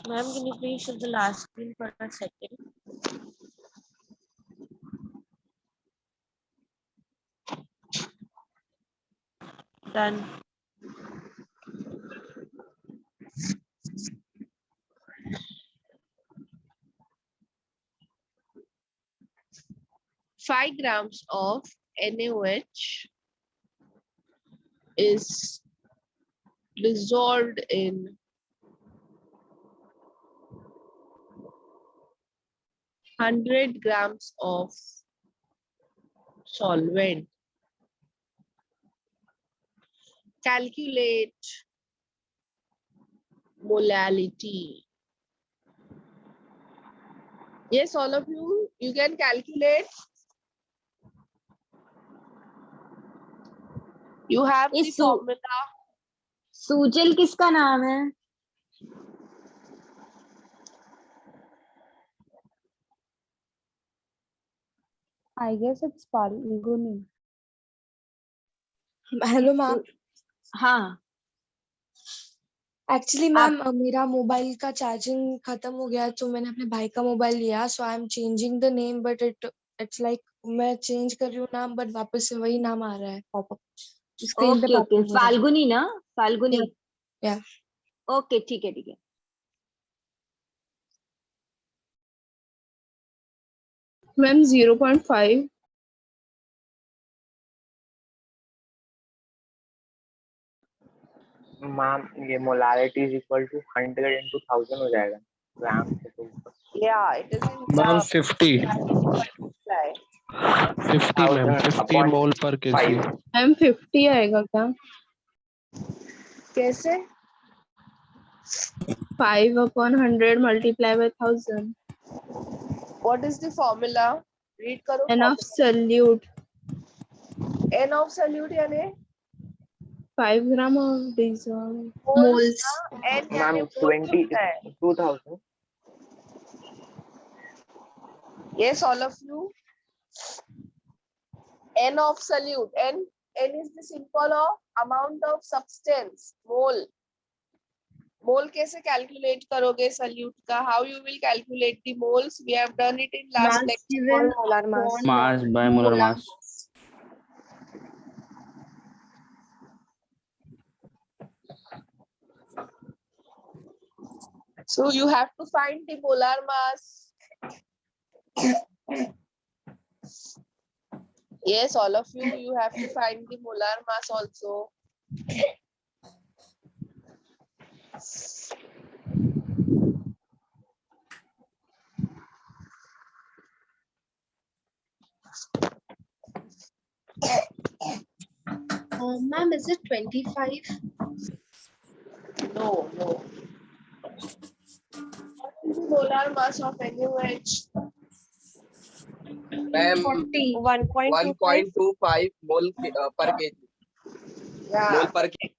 Ma'am, can you please show the last screen for a second? Done. Five grams of NaOH is dissolved in 100 grams of solvent. Calculate molality. Yes, all of you can calculate. You have the formula. Sujal किसका नाम है? I guess it's Falguni. Hello ma'am, हाँ, actually ma'am मेरा mobile का charging खत्म हो गया तो मैंने अपने भाई का मोबाइल लिया, so I am changing the name but it's like मैं चेंज कर रही हूँ नाम बट वापस से वही नाम आ रहा है पॉपअप स्क्रीन पे ओके ओके, पॉपअप हो रहा है। फाल्गुनी ना? फाल्गुनी, या ओके ठीक है ठीक है। मैम 0.5 मैम ये molarity is equal to 100 into 1000 हो जाएगा ग्राम से तो ऊपर। Yeah, it is in ma'am grams. 50 ma'am 50 मोल पर केजी। मैम 50 आएगा क्या? कैसे? 5/100 multiplied by 1000. What is the formula? Read करो. N of solute. N of solute यानी 5 gram of dissolved moles N ma'am यानी 2000। Yes, all of you. N of solute. N is the symbol of amount of substance. Mole. Mole कैसे calculate करोगे solute का? How you will calculate the moles? We have done it in last lecture. Molar mass Mass by molar mass. So you have to find the molar mass. Yes, all of you, you have to find the molar mass also. Ma'am is it 25? No. What is the molar mass of NaOH? Ma'am 1.25 1.25 मोल पर KG. Yeah. मोल पर KG.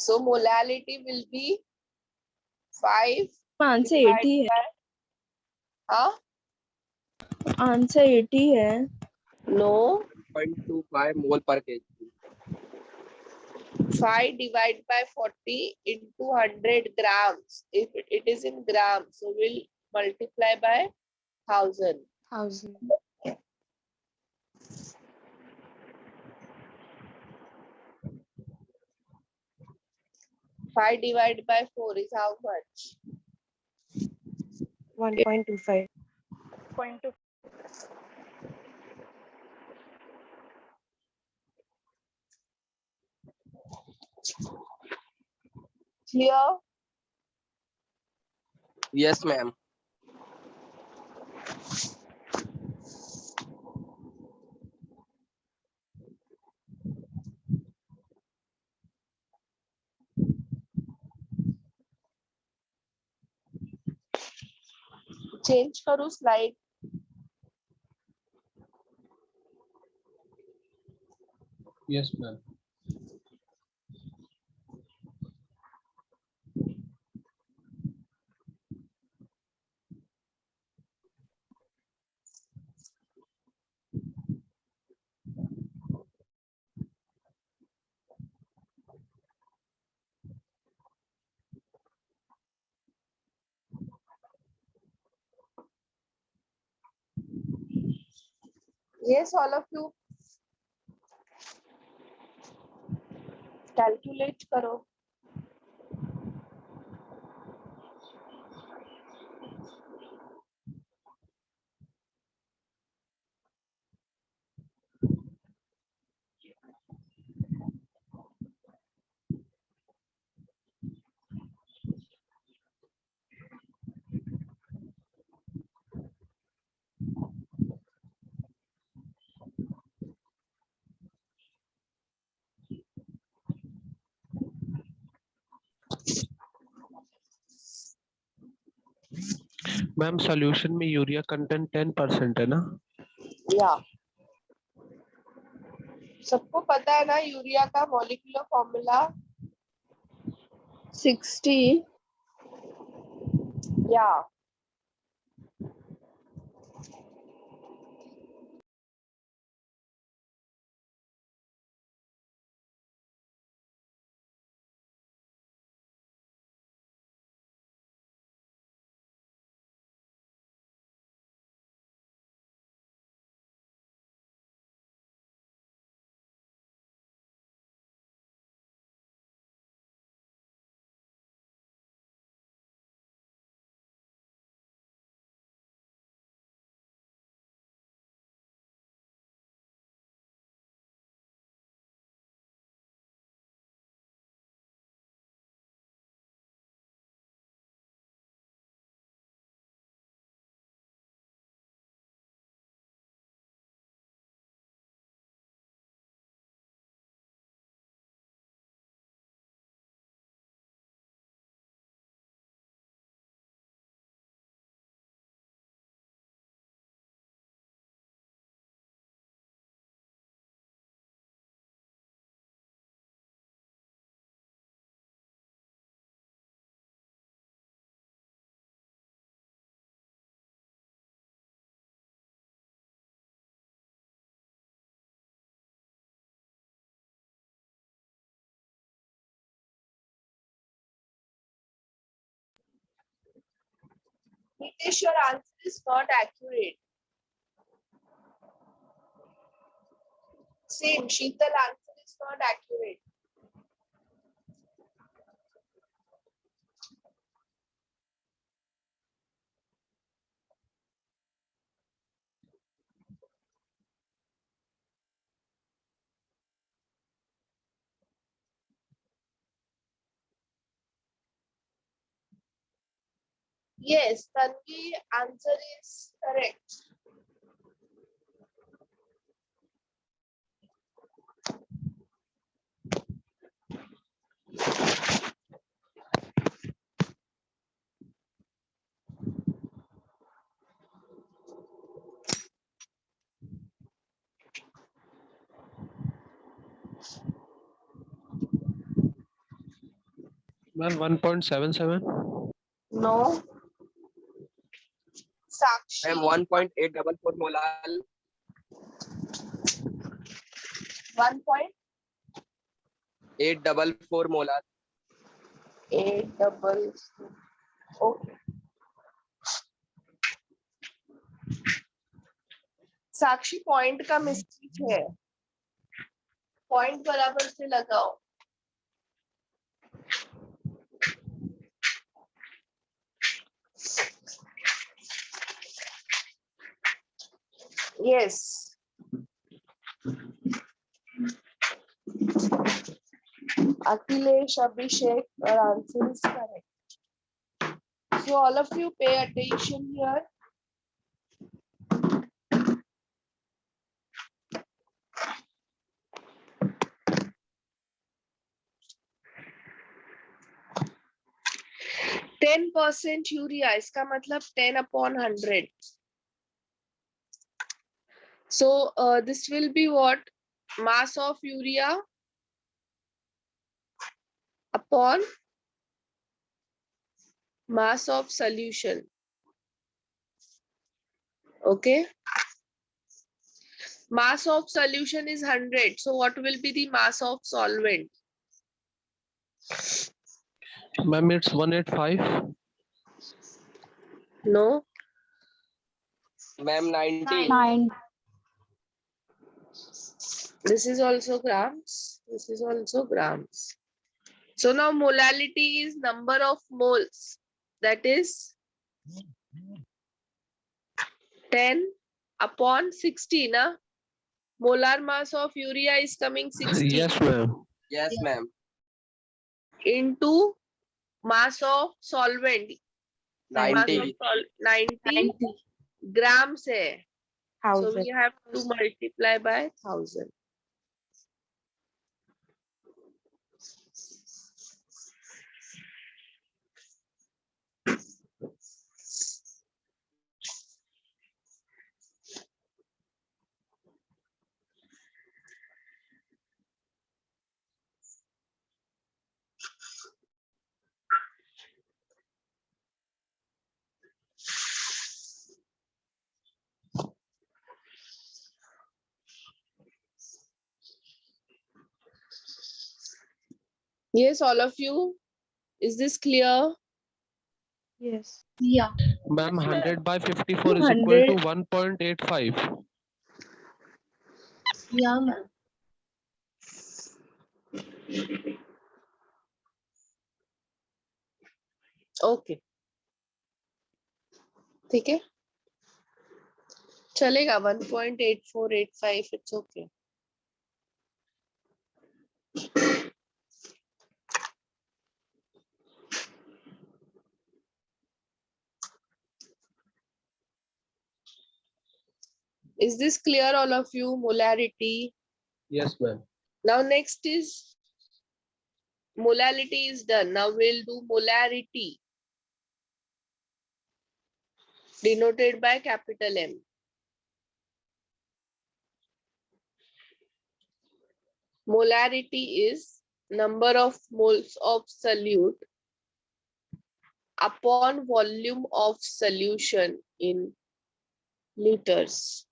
So molality will be 5 answer 80 है। Huh? Answer 80 है। No. 0.25 मोल पर KG. 5 divided by 40 into 100 grams. If it is in grams, so we'll multiply by 1000. 1000 5 divided by 4 is how much? 1.25 Clear? Yes ma'am. Change करूँ slide? Yes, ma'am. Yes, all of you. Calculate करो. Ma'am solution में urea content 10% है ना? या सबको पता है ना यूरिया का मॉलिक्यूलर फॉर्मूला? 60. या Nitish, your answer is not accurate. Same, Sheetal answer is not accurate. Yes, Tanvi answer is correct. Ma'am 1.77. No. Sakshi. Ma'am 1.844 molal. 844 molal. 1.8. Okay. Sakshi point का मिस्टेक है. पॉइंट बराबर से लगाओ. Yes. Akhilesh, Abhishek, your answer is correct. So all of you pay attention here. 10% urea, इसका मतलब 10/100. So this will be what? Mass of urea upon mass of solution. Okay. Mass of solution is 100. So what will be the mass of solvent? Ma'am, it's 185. No. Ma'am, 90. 9. This is also grams. This is also grams. So now molality is number of moles. That is 10/60. Na? Molar mass of urea is coming 60 Yes, ma'am. Yes, ma'am. into mass of solvent. Mass of 90. 90 grams hai. So 1000. we have to multiply by 1000. Yes, all of you. Is this clear? Yes. Ma'am, 100 by 54 is equal 100. to 1.85. Yeah, ma'am. Okay. ठीक है चलेगा 1.8485. It's okay. Is this clear, all of you? Molarity. Yes, ma'am. Now next is molality is done. Now we'll do molarity, denoted by capital M. Molarity is number of moles of solute upon volume of solution in liters.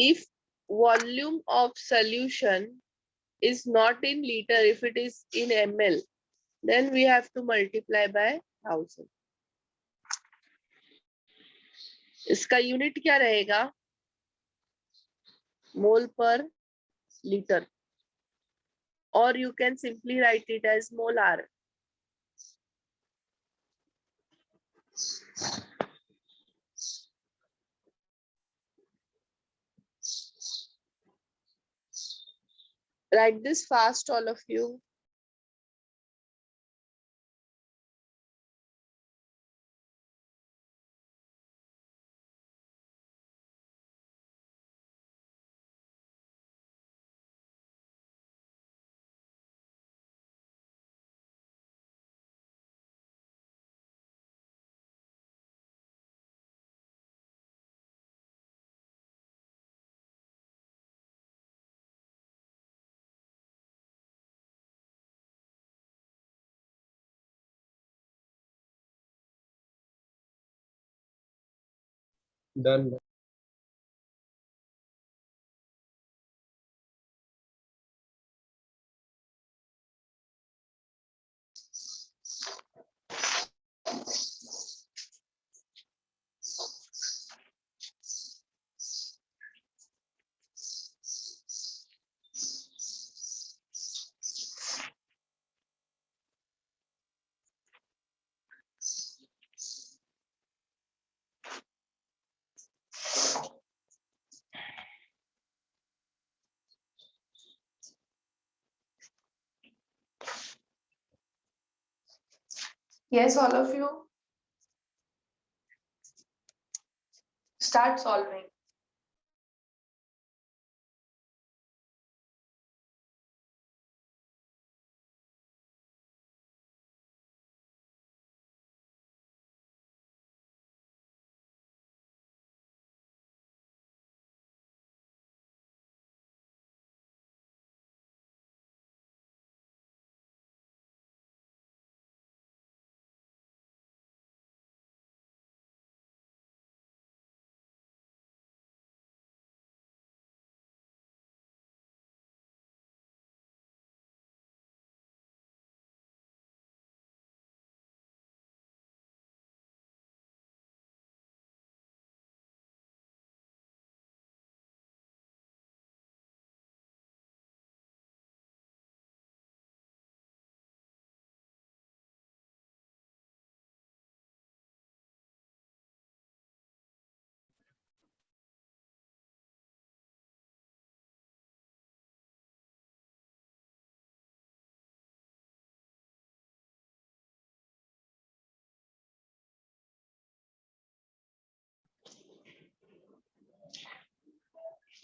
If volume of solution is not in liter, if it is in ml, then we have to multiply by 1000. इसका unit क्या रहेगा? मोल पर litre, or you can simply write it as molar. Write this fast, all of you. Done. Yes, all of you. Start solving.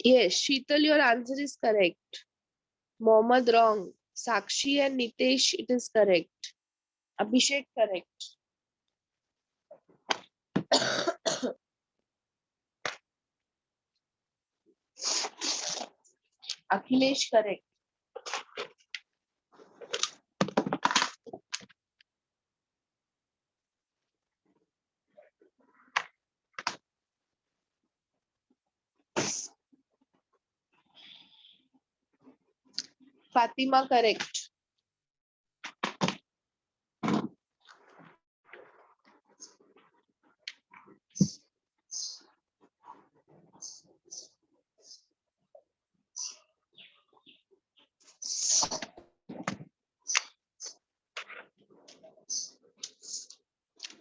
Yes, Sheetal, your answer is correct. Mohammed wrong. Sakshi and Nitesh, it is correct. Abhishek correct. Akhilesh correct. Fatima correct.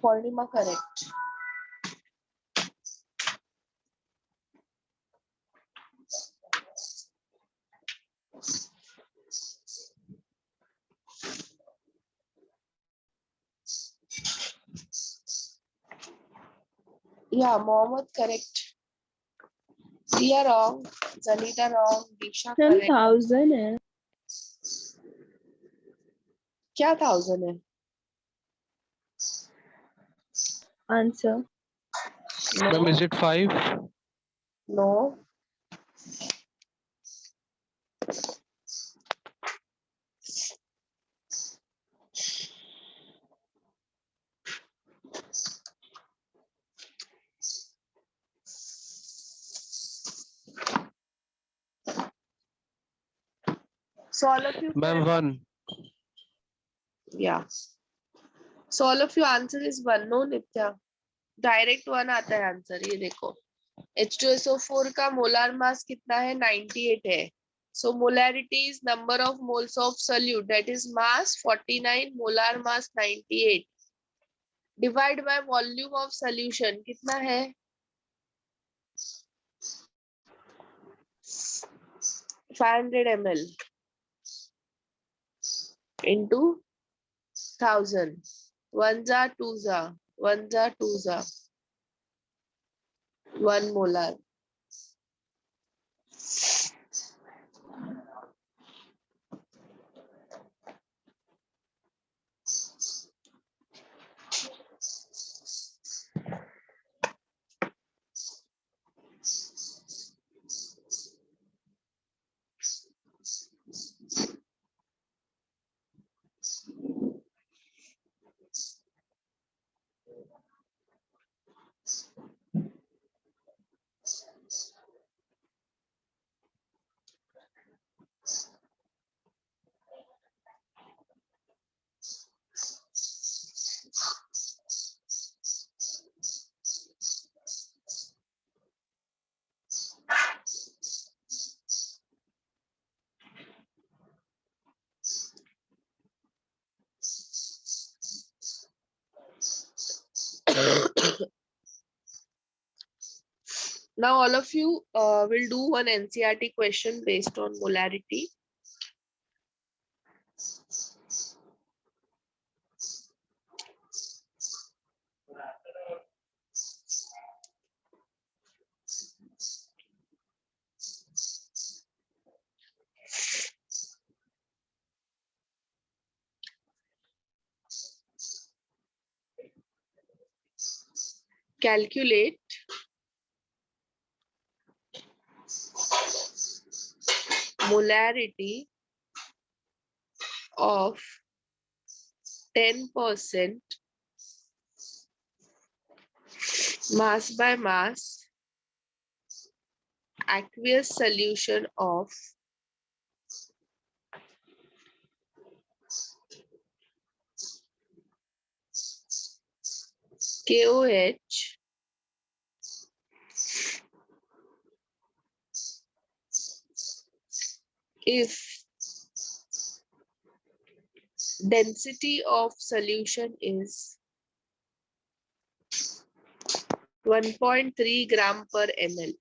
Purnima correct. Yeah, Mohammed correct. Sia wrong. Zanita wrong. Disha correct. 10,000 है. क्या 1000 है? Answer. Ma'am, is it 5? No. So all of you. Ma'am, 1. Yeah. So all of you answer is 1. No, Nitya. Direct 1 आता है answer. ये देखो. H2SO4 का molar mass कितना है? 98 है. So molarity is number of moles of solute. That is mass 49, molar mass 98. Divide by volume of solution. कितना है? 500 ml into 1000. 1 za 2 za 1 za 2 za 1 molar. Now all of you will do one NCERT question based on molarity. Calculate molarity of 10% mass by mass aqueous solution of KOH if density of solution is 1.3 gram per ml.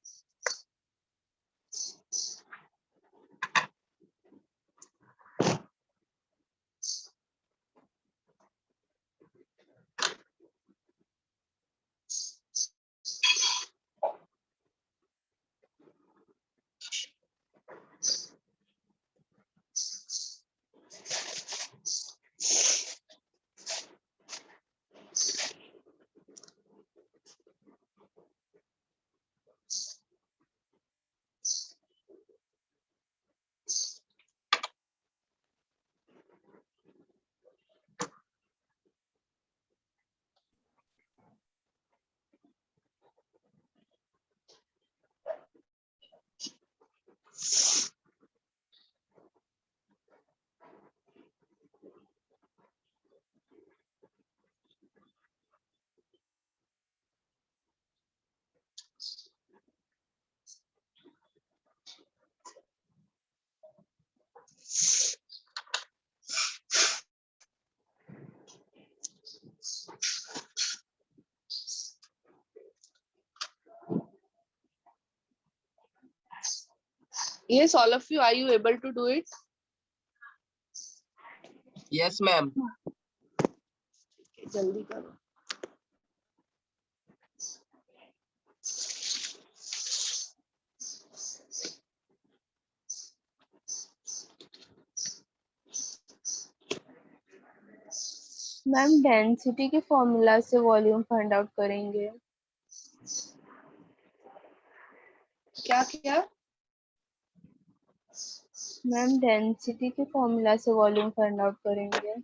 Yes, all of you, are you able to do it? Yes, ma'am. जल्दी करो. Ma'am density के formula से volume find out करेंगे. क्या क्या? Ma'am density के formula से volume find out करेंगे.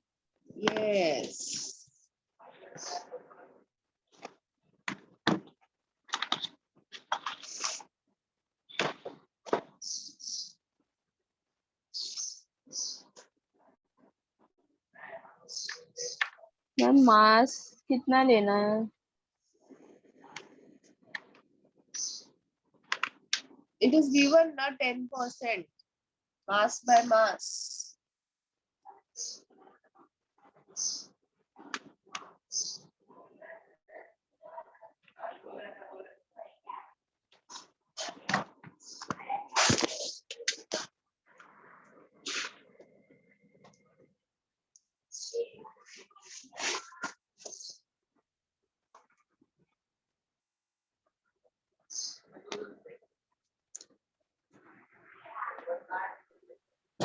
Yes. मैम मास कितना लेना है? It is given na 10% mass by mass.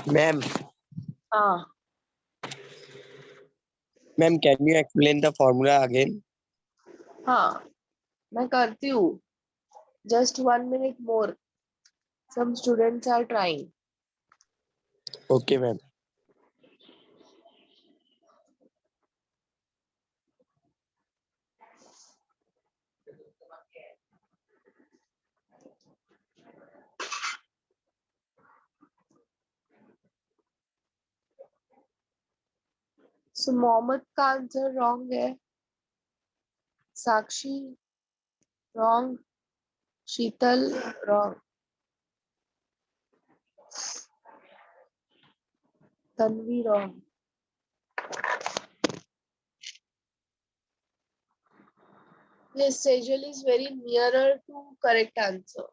Ma'am, हाँ. ma'am, can you explain the formula again? हाँ, मैं करती हूँ. Just 1 minute more. Some students are trying. Okay, ma'am. So Mohammad का आंसर रॉन्ग है. Sakshi wrong. Sheetal wrong. Tanvi wrong. Yes, Sejal is very nearer to correct answer.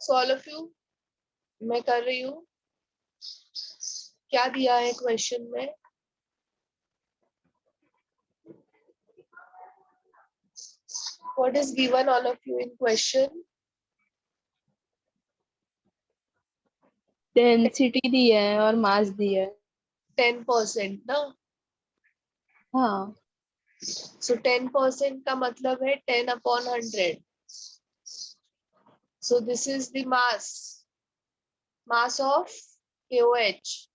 So all of you, मैं कर रही हूँ. क्या दिया है क्वेश्चन में? What is given all of you in question? Density दिया है और मास दिया है. 10% ना. हाँ. So 10% का मतलब है 10/100. So this is the mass of KOH,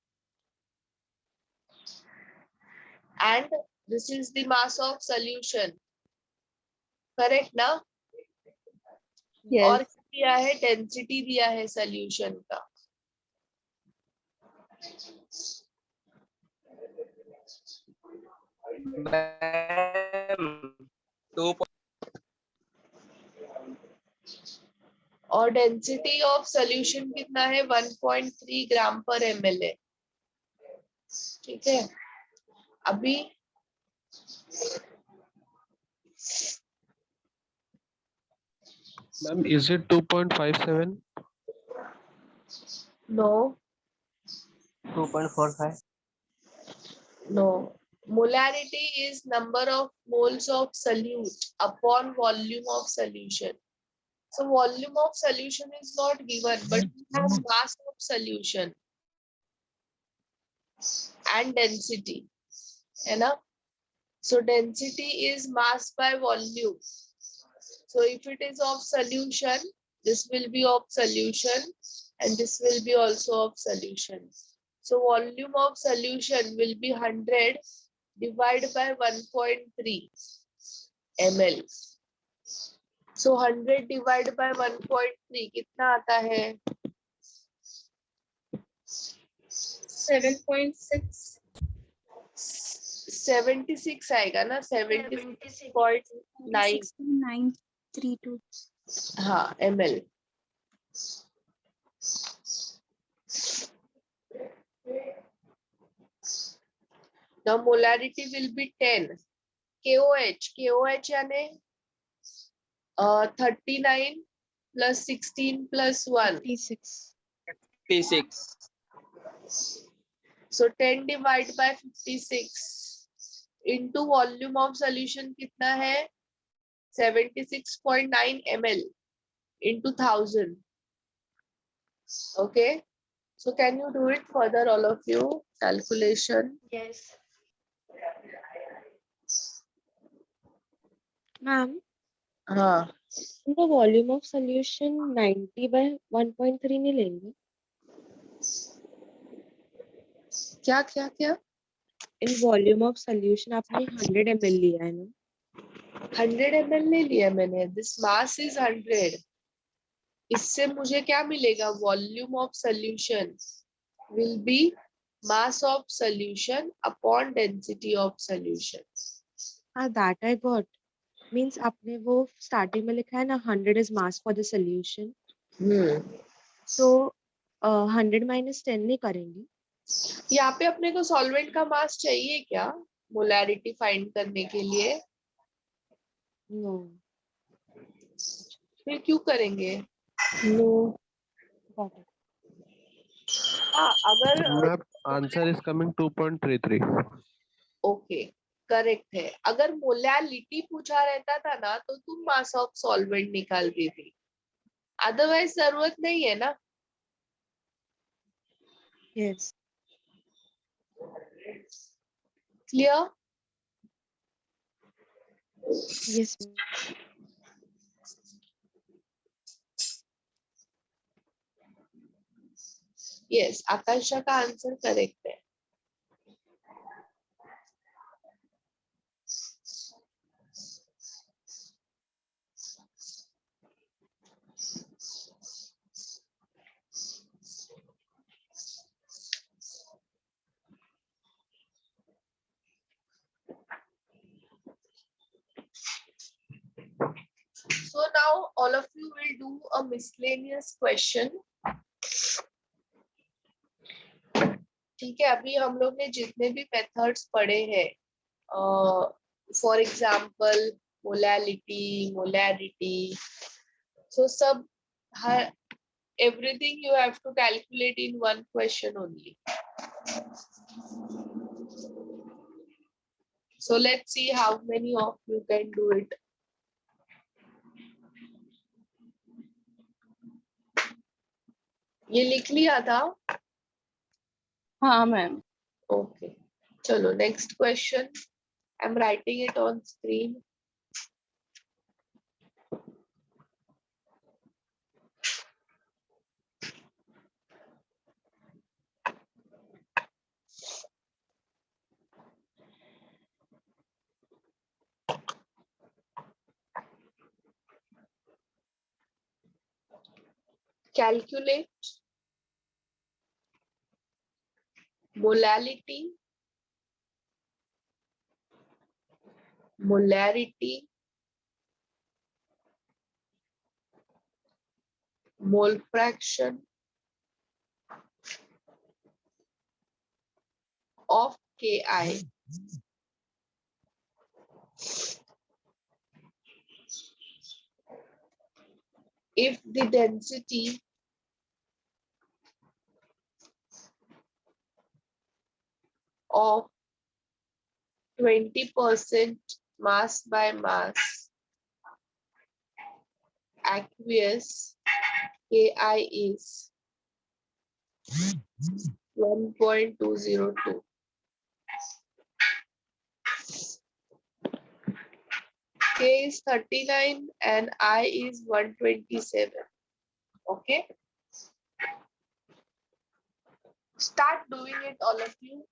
and this is the mass of solution. Correct ना? Yes. और दिया है डेंसिटी दिया है सॉल्यूशन का. और डेंसिटी ऑफ सॉल्यूशन कितना है? 1.3 ग्राम पर ml है. ठीक है. अभी Ma'am, is it 2.57? no 2.45. no molarity is number of moles of solute upon volume of solution. So volume of solution is not given, but we have mass of solution and density, है ना? So density is mass by volume. So if it is of solution, this will be of solution and this will be also of solution. So volume of solution will be 100 divided by 1.3 ml. So 100 divided by 1.3 कितना आता है? 7.6. 76 आएगा ना. 76.9 932. हाँ ml. Now molarity will be 10. KOH यानी 39 plus 16 plus 1. 56. So 10 divided by 56 into volume of solution कितना है? 76.9 ml into 1000. Okay. So can you do it further, all of you? Calculation. Yes. Ma'am, हाँ. the volume of solution 90 by 1.3 नहीं लेंगे? क्या क्या क्या? In volume of solution आपने 100 ml लिया है ना? 100 ml ले लिया मैंने. This mass is 100. इससे मुझे क्या मिलेगा? Volume of solution will be mass of solution upon density of solution. हाँ, that I got. Means आपने वो starting में लिखा है ना 100 is mass for the solution. तो 100 minus 10 नहीं करेंगे? यहाँ पे अपने को सॉल्वेंट का मास चाहिए क्या मोलैरिटी फाइंड करने के लिए? No. फिर क्यों करेंगे? No. Got it. हाँ, अगर Ma'am, answer is coming 2.33. Okay correct है. अगर मोलैलिटी पूछा रहता था ना तो तुम मास ऑफ सॉल्वेंट निकालती थी. अदरवाइज जरूरत नहीं है ना. Yes. क्लियर? Yes. यस, आकांक्षा का आंसर करेक्ट है. So now all of you will do a miscellaneous question. ठीक है. अभी हम लोग ने जितने भी मेथड्स पढ़े हैं, for example molality, molarity, so सब हर everything you have to calculate in one question only. So let's see how many of you can do it. ये लिख लिया था? हाँ मैम. Okay. चलो next question. I'm writing it on screen. Calculate molality, molarity, mole fraction of Ki if the density of 20% mass by mass aqueous Ki is 1.202. K is 39 and I is 127. Okay. Start doing it, all of you.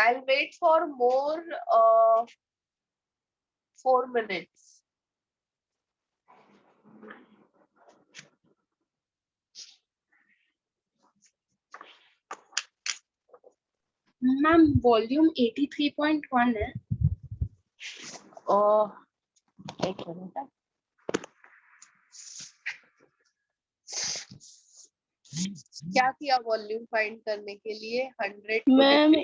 I'll wait for more 4 minutes. Ma'am volume 83.1 है. एक minute. क्या किया volume find करने के लिए? 100 ma'am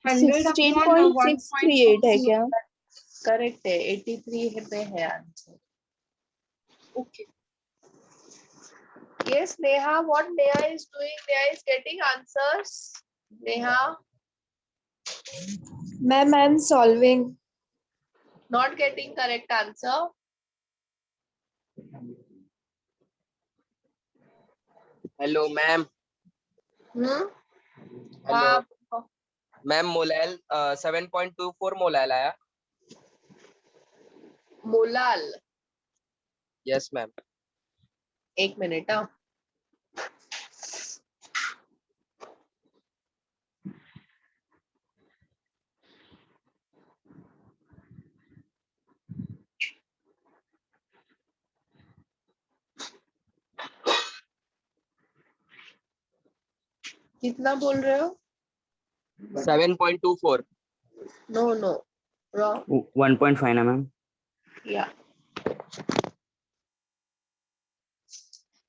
16.638 है क्या? Correct है, 83 में है answer. Okay. Yes, Neha, what Neha is doing? Neha is getting answers. Neha, Ma'am, I'm solving. not getting correct answer. Hello ma'am. Hmm? Hello हाँ, मैम. मोलाल 7.24 मोलाल आया. मोलाल. Yes ma'am. 1 मिनट. हाँ. कितना बोल रहे हो? 7.24. No no, wrong. 1.5 ना ma'am. या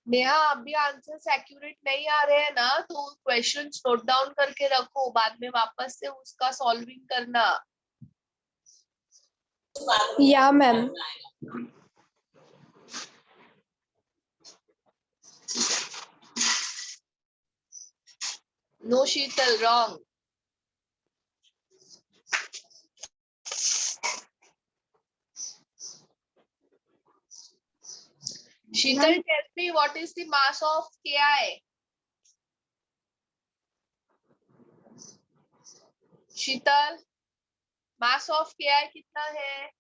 नेहा, अभी आंसर्स एक्यूरेट नहीं आ रहे हैं ना, तो क्वेश्चंस नोट डाउन करके रखो, बाद में वापस से उसका सॉल्विंग करना. Yeah, ma'am. No Sheetal, wrong. Sheetal, tell me what is the mass of KI? Sheetal, mass of KI कितना है?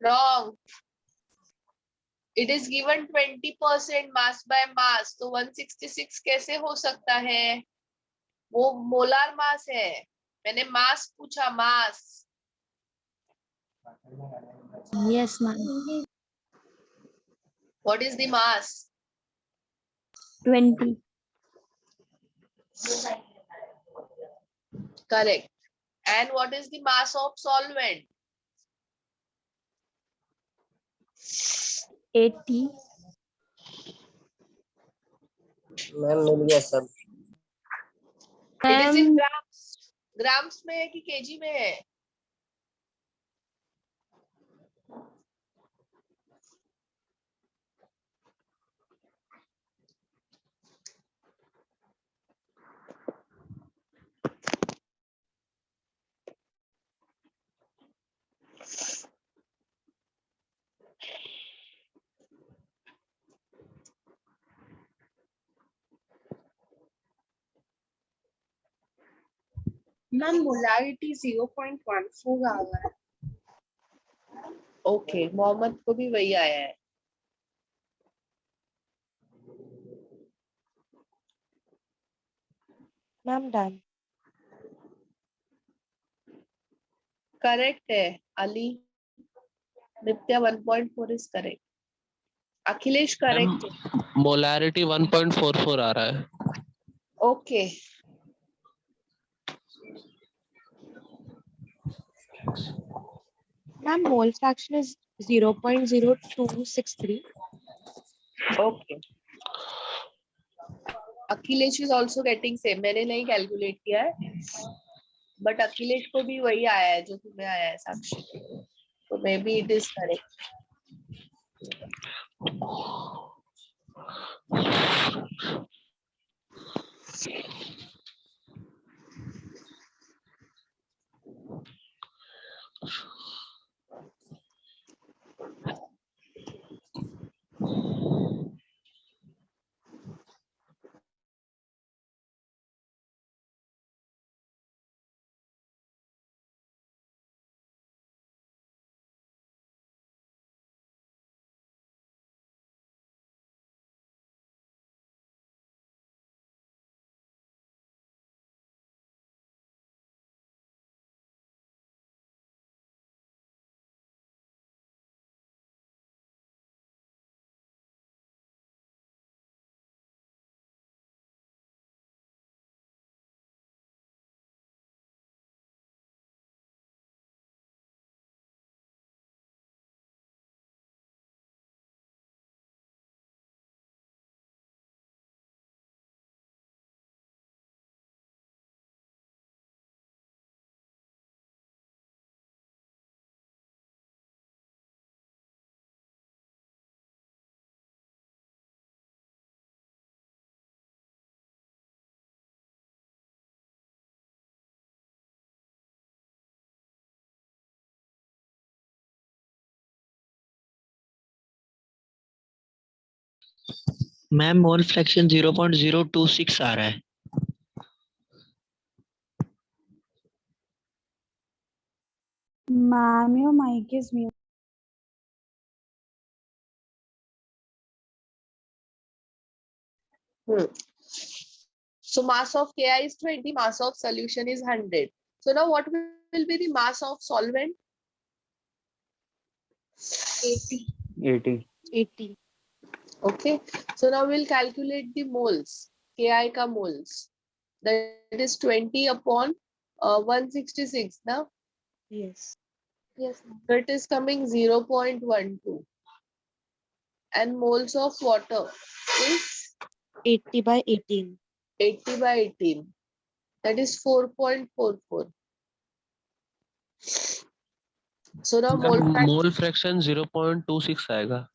Wrong. It is given 20% mass by mass, तो 166 कैसे हो सकता है? वो मोलार मास है. मैंने मास पूछा, mass. Yes, ma'am. What is the mass? 20. Correct. And what is the mass of solvent? 80. Ma'am मिल गया सब. It is in Ma'am, grams. Grams में है कि केजी में है? Ma'am, molarity 0.14 आ रहा है. ओके, मोहम्मद को भी वही आया है. Ma'am, done. करेक्ट है अली. नित्या 1.4 इज करेक्ट. अखिलेश करेक्ट है. मोलारिटी 1.44 आ रहा है. Okay. Ma'am, mole fraction is 0.0263. Okay. Akhilesh is also getting same. मैंने नहीं कैलकुलेट किया है, बट अखिलेश को भी वही आया है जो तुम्हें आया है साक्षी. तो may be it is correct. Ma'am mole fraction 0.026 आ रहा है। Ma'am, your mic is mute. So mass of Ki is 20, mass of solution is 100. So now what will be the mass of solvent? 80. 80. Okay. So now we'll calculate the moles. Ki ka moles. That is 20 upon 166 now. Yes. Yes. So it is coming 0.12. And moles of water is 80 by 18. 80 by 18. That is 4.44. So now mole fraction 0.26 आएगा।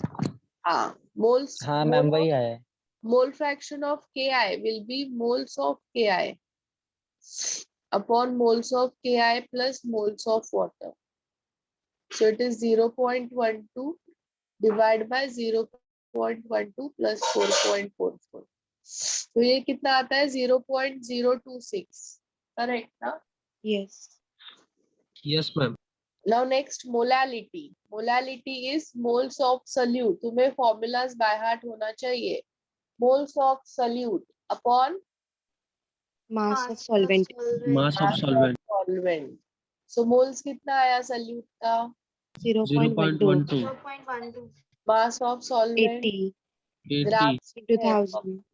moles. हाँ ma'am वही आया। Mole fraction of Ki will be moles of Ki upon moles of Ki plus moles of water. So it is 0.12 divided by 0.12 plus 4.44. तो ये कितना आता है 0.026. Correct ना? Yes. Yes ma'am. Now next molality. Molality is moles of solute. तुम्हें formulas by heart होना चाहिए. Moles of solute upon Mass of solvent. Mass of solvent solvent. So moles कितना आया solute का? 0.12. 0.12. Mass of solvent 80 grams into 1000.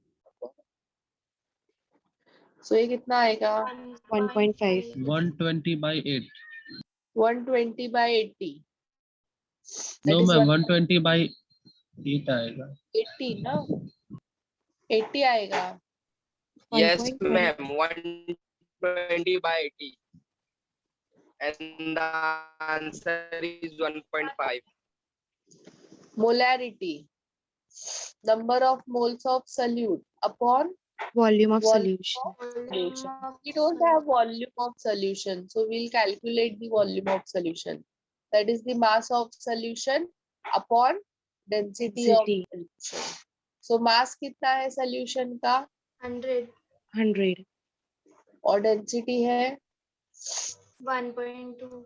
So ये कितना आएगा? 1.5. 120 by 8. 120 by 80. No ma'am, 120 by 8 आएगा। 80 ना? 80 आएगा। Yes, ma'am. 120 by 80. And the answer is 1.5. Molarity. Number of moles of solute upon Volume of solution. We don't have volume of solution, so we'll calculate the volume of solution. That is the mass of solution upon density of solution. So mass कितना है solution का? 100. और density है 1.2.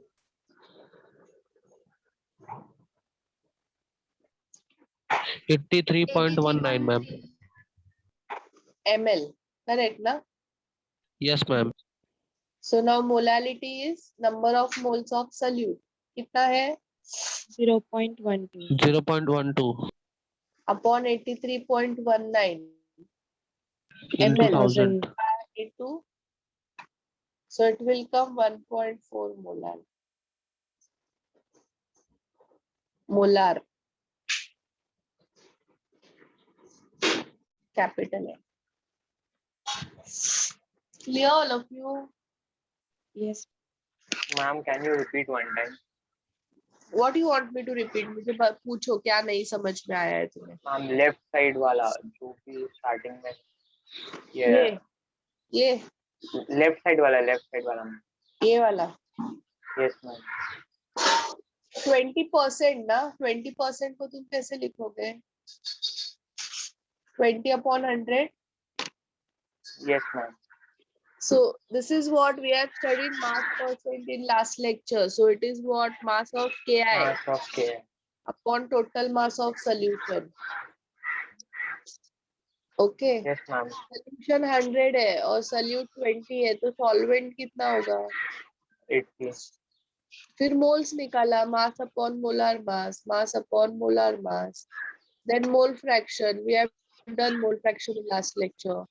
83.19 ma'am. ml. Correct ना? Yes ma'am. So now molality is number of moles of solute. कितना है? 0.12. 0.12 upon 83.19 into ml 1000. into, so it will come 1.4 molar capital M. Clear all of you? Yes. Ma'am, can you repeat one time? What do you want me to repeat? मुझे पूछो क्या नहीं समझ में आया है तुम्हें? Ma'am, left side वाला जो कि starting में ये left side वाला ये वाला yes ma'am. 20% ना 20% को तुम कैसे लिखोगे? 20 upon 100. Yes ma'am. So this is what we have studied mass percent in last lecture. So it is what mass of Ki Mass of Ki upon total mass of solution. Okay. Yes ma'am. Solution 100 है और solute 20 है तो solvent कितना होगा? 80. फिर moles निकाला mass upon molar mass, mass upon molar mass. Then mole fraction. We have done mole fraction in last lecture.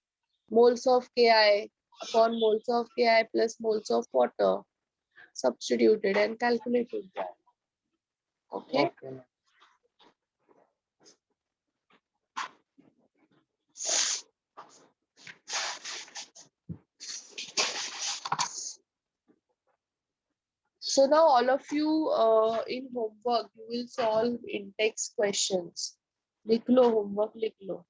Moles of Ki upon moles of Ki plus moles of water. Substituted and calculated that. Okay. Okay. So now all of you in homework you will solve in text questions. लिख लो homework लिख लो.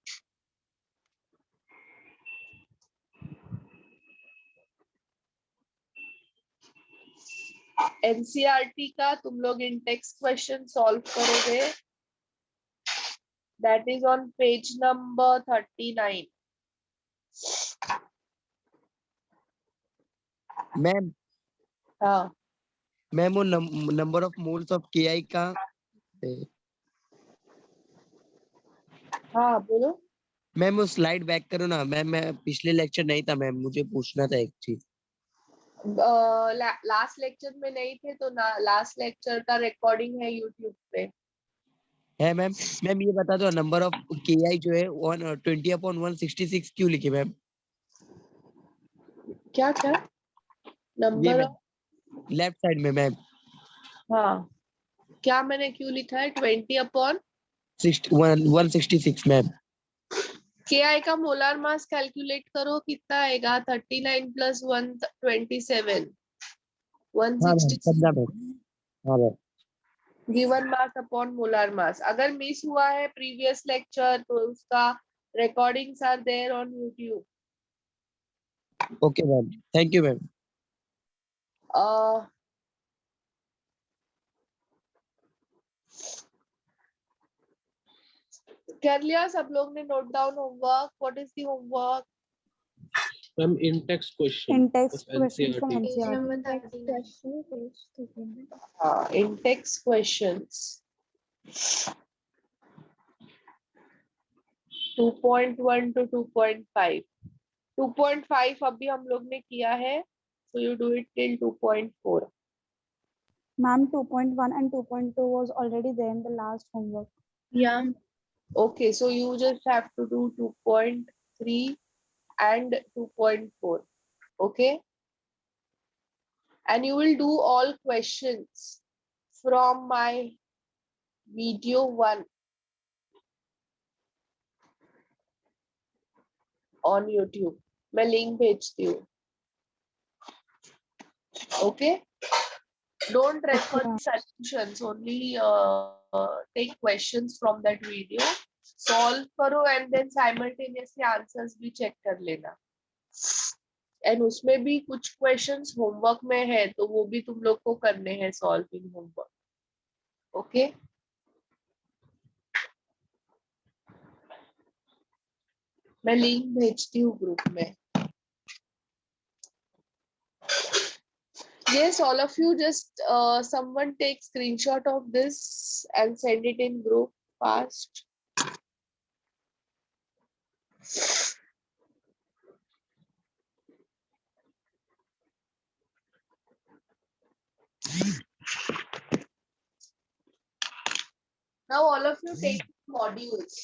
NCERT का तुम लोग इन text question solve करोगे That is on page number 39. Ma'am हाँ ma'am वो number of moles of KI का हाँ बोलो। मैम वो स्लाइड बैक करो ना मैम, मैं पिछले लेक्चर नहीं था मैम, मुझे पूछना था एक चीज। लास्ट लेक्चर में नहीं थे तो लास्ट लेक्चर का रिकॉर्डिंग है यूट्यूब पे। है मैम। मैम ये बता दो नंबर ऑफ KI जो है 120/166 क्यों लिखे मैम? क्या क्या ये नंबर? मैम लेफ्ट साइड में मैम हाँ क्या मैंने क्यों लिखा है 166 मैम। KI का मोलार मास कैलकुलेट करो, कितना आएगा? 39 + 127 हाँ मैम 166 समझा मैम। हाँ ma'am given mass upon molar mass. अगर मिस हुआ है प्रीवियस लेक्चर तो उसका recordings are there on YouTube. Okay ma'am, thank you ma'am. कर लिया सब लोग ने note down homework? What is the homework? Ma'am in text question In-text of questions from NCERT. NCERT. हाँ इन टेक्स्ट क्वेश्चंस 2.1 to 2.5। 2.5 अभी हम लोग ने किया है, so you do it till 2.4. Ma'am, 2.1 and 2.2 was already there in the last homework. Yeah. Okay, so you just have to do 2.3 and 2.4. Okay. And you will do all questions from my video 1 on YouTube. मैं link भेजती हूँ. Okay. Don't refer to solutions, only take questions from that video, solve करो and then simultaneously answers भी check कर लेना. And उसमें भी कुछ questions homework में है तो वो भी तुम लोग को करने हैं solving homework. Okay? मैं लिंक भेजती हूँ ग्रुप में. Yes, all of you just someone take screenshot of this and send it in group fast. Now all of you take modules.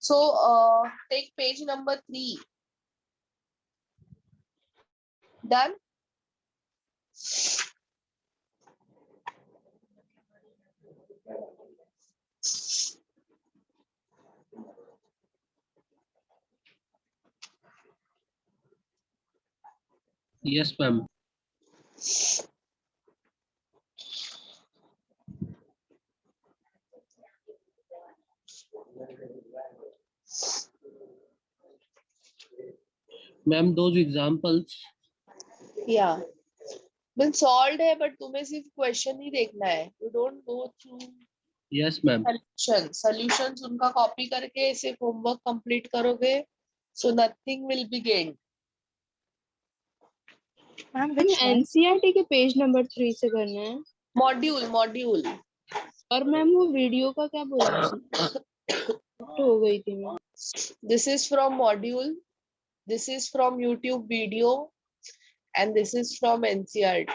So take page number 3. Done? Yes, ma'am. Ma'am, those examples. Yeah. Been solved है but तुम्हें सिर्फ question ही देखना है. You don't go through. Yes, ma'am. Solutions उनका copy करके सिर्फ homework complete करोगे. So nothing will be gained. Ma'am NCERT के पेज नंबर 3 से करना है. Module. और मैम वो वीडियो का क्या बोला तो हो गई थी मैं. This is from module. This is from YouTube video. And this is from NCERT.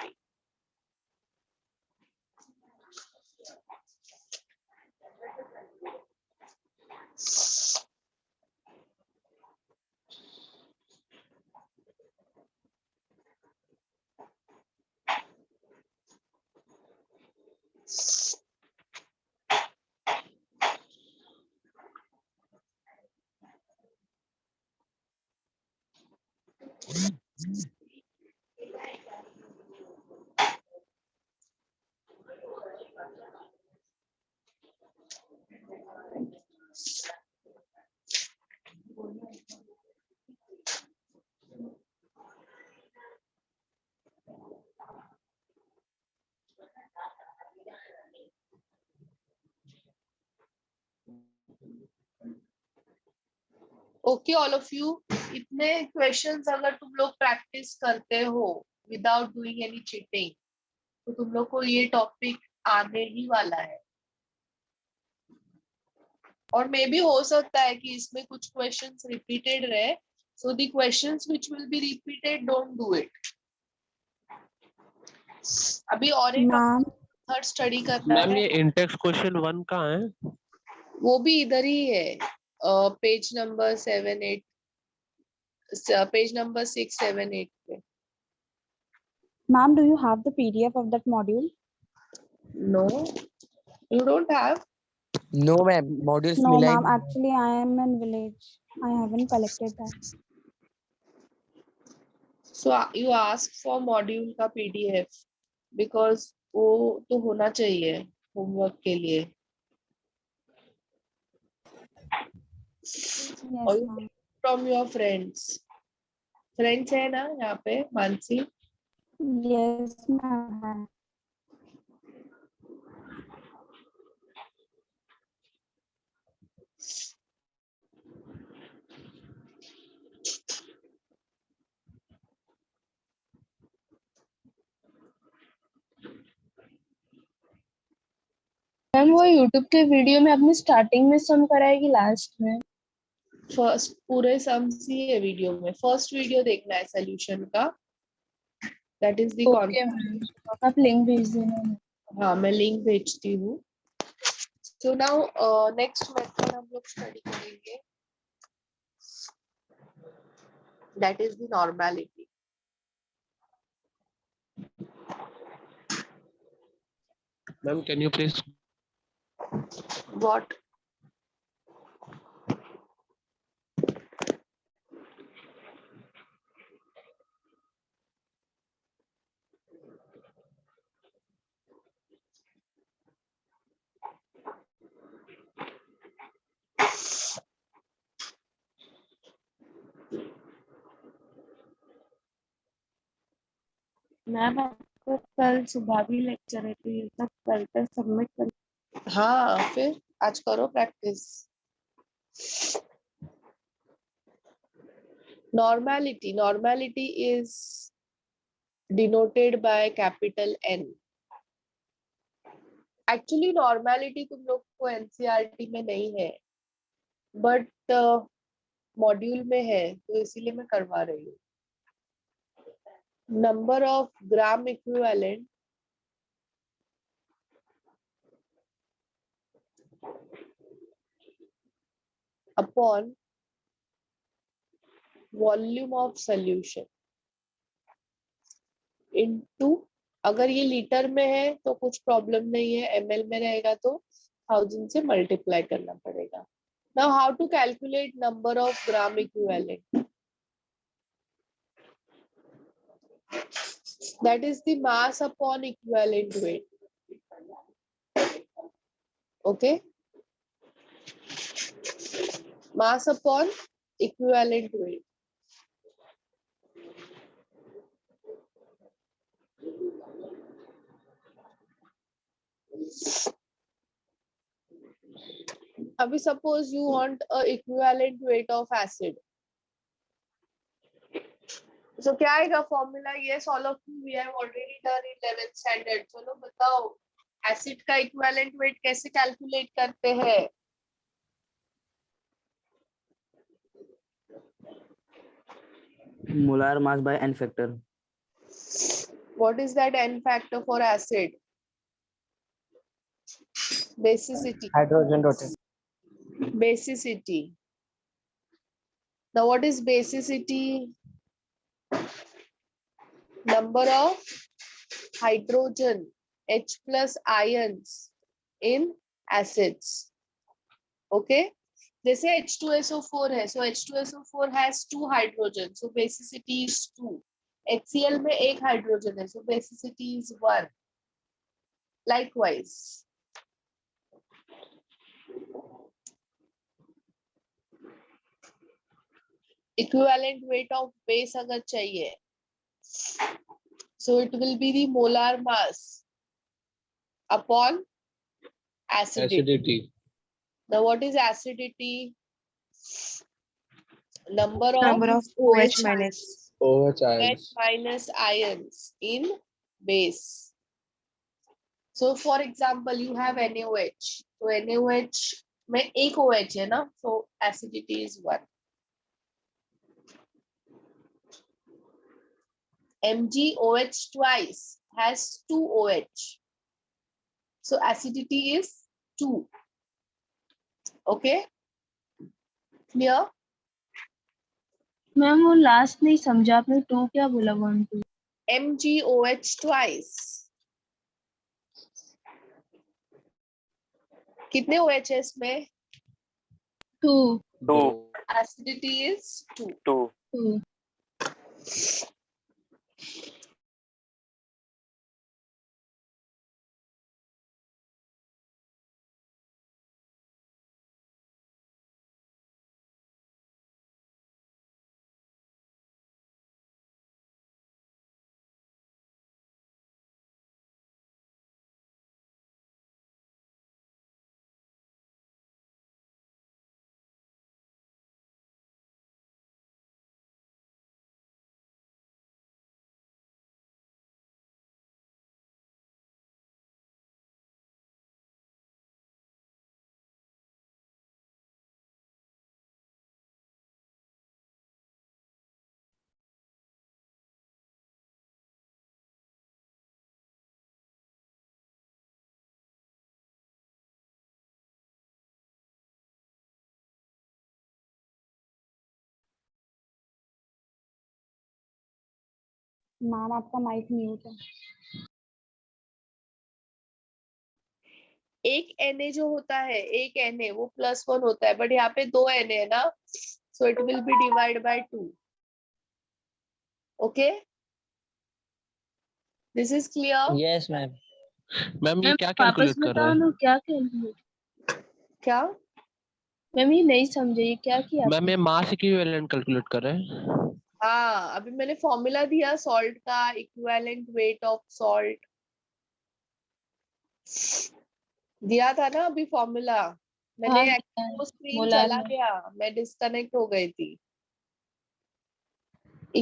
Okay all of you, इतने क्वेश्चंस अगर तुम लोग प्रैक्टिस करते हो विदाउट डूइंग एनी चीटिंग तो तुम लोग को ये टॉपिक आने ही वाला है। और मे भी हो सकता है कि इसमें कुछ क्वेश्चंस रिपीटेड रहे, so the questions which will be repeated don't do it. अभी और एक मैम थर्ड स्टडी करना मैम है, ये इंडेक्स क्वेश्चन 1 कहाँ है? वो भी इधर ही है, पेज नंबर 7-8, पेज नंबर 6-7-8 पे। ma'am, do you have the PDF of that module? No, you don't have? No ma'am, modules No, मिला ही ma'am. नहीं। Actually, I am in village. I haven't collected that. So you ask for module का PDF because वो तो होना चाहिए homework के लिए। Yes, और ma'am. फ्रॉम योर फ्रेंड्स है ना यहाँ पे मानसी? Yes, ma'am. मैम वो यूट्यूब के वीडियो में आपने स्टार्टिंग में सम कराएगी लास्ट में? फर्स्ट पूरे सम्स ही है वीडियो में, फर्स्ट वीडियो देखना है सोल्यूशन का, that is the okay concept. Ma'am, आप लिंक भेज देना। हाँ मैं लिंक भेजती हूँ। सो नाउ नेक्स्ट मेथड हम लोग स्टडी करेंगे, that is the normality. Ma'am can you please? What? Ma'am आपको कल सुबह भी लेक्चर है तो ये सब कल तक सबमिट कर। हाँ फिर आज करो practice. Normality is denoted by capital N. Actually normality तुम लोग को NCERT में नहीं है, बट मॉड्यूल में है तो इसीलिए मैं करवा रही हूँ। Number of gram equivalent upon volume of solution into, अगर ये लीटर में है तो कुछ प्रॉब्लम नहीं है, ml में रहेगा तो 1000 से मल्टीप्लाई करना पड़ेगा। Now how to calculate number of gram equivalent? That is the mass upon equivalent weight. Okay, mass upon equivalent weight. अभी suppose you want a equivalent weight of acid, so क्या आएगा formula? yes all of you we have already done in 11th standard। चलो बताओ acid का equivalent weight कैसे calculate करते हैं? Molar mass by n factor. What is that n factor for acid? Basicity. Hydrogen rotation. Basicity. Now what is basicity? Number of hydrogen H plus ions in acids. Okay. जैसे H2SO4 है, so H2SO4 has 2 hydrogen, so basicity is 2. HCl में एक hydrogen है, so basicity is 1. Likewise, equivalent weight of base अगर चाहिए, so it will be the molar mass upon acidity. Now what is acidity? Number of OH minus. OH minus ions in base. So for example, you have NaOH. So NaOH में एक OH है ना, so acidity is 1. MgOH twice has 2 OH. So acidity is 2. Okay? Clear? Ma'am वो last नहीं समझा आपने, 2 क्या बोला? 1 2 MgOH twice. कितने OH है इसमें? 2 Acidity is 2. 2 मैम आपका माइक म्यूट है। एक Na जो होता है, एक Na वो +1 होता है, बट यहाँ पे 2 Na है ना, so it will be divided by 2. Okay? This is clear? Yes, ma'am. Ma'am ये क्या कैलकुलेट कर रहा है? बताओ क्या कैलकुलेट? क्या? मैम ये नहीं समझे, ये क्या किया? मैम ये मास इक्विवेलेंट कैलकुलेट कर रहे हैं। हाँ, अभी मैंने फॉर्मूला दिया सॉल्ट का, इक्विवेलेंट वेट ऑफ सॉल्ट दिया था ना अभी फॉर्मूला। मैंने वो स्क्रीन चला गया, मैं डिस्कनेक्ट हो गई थी।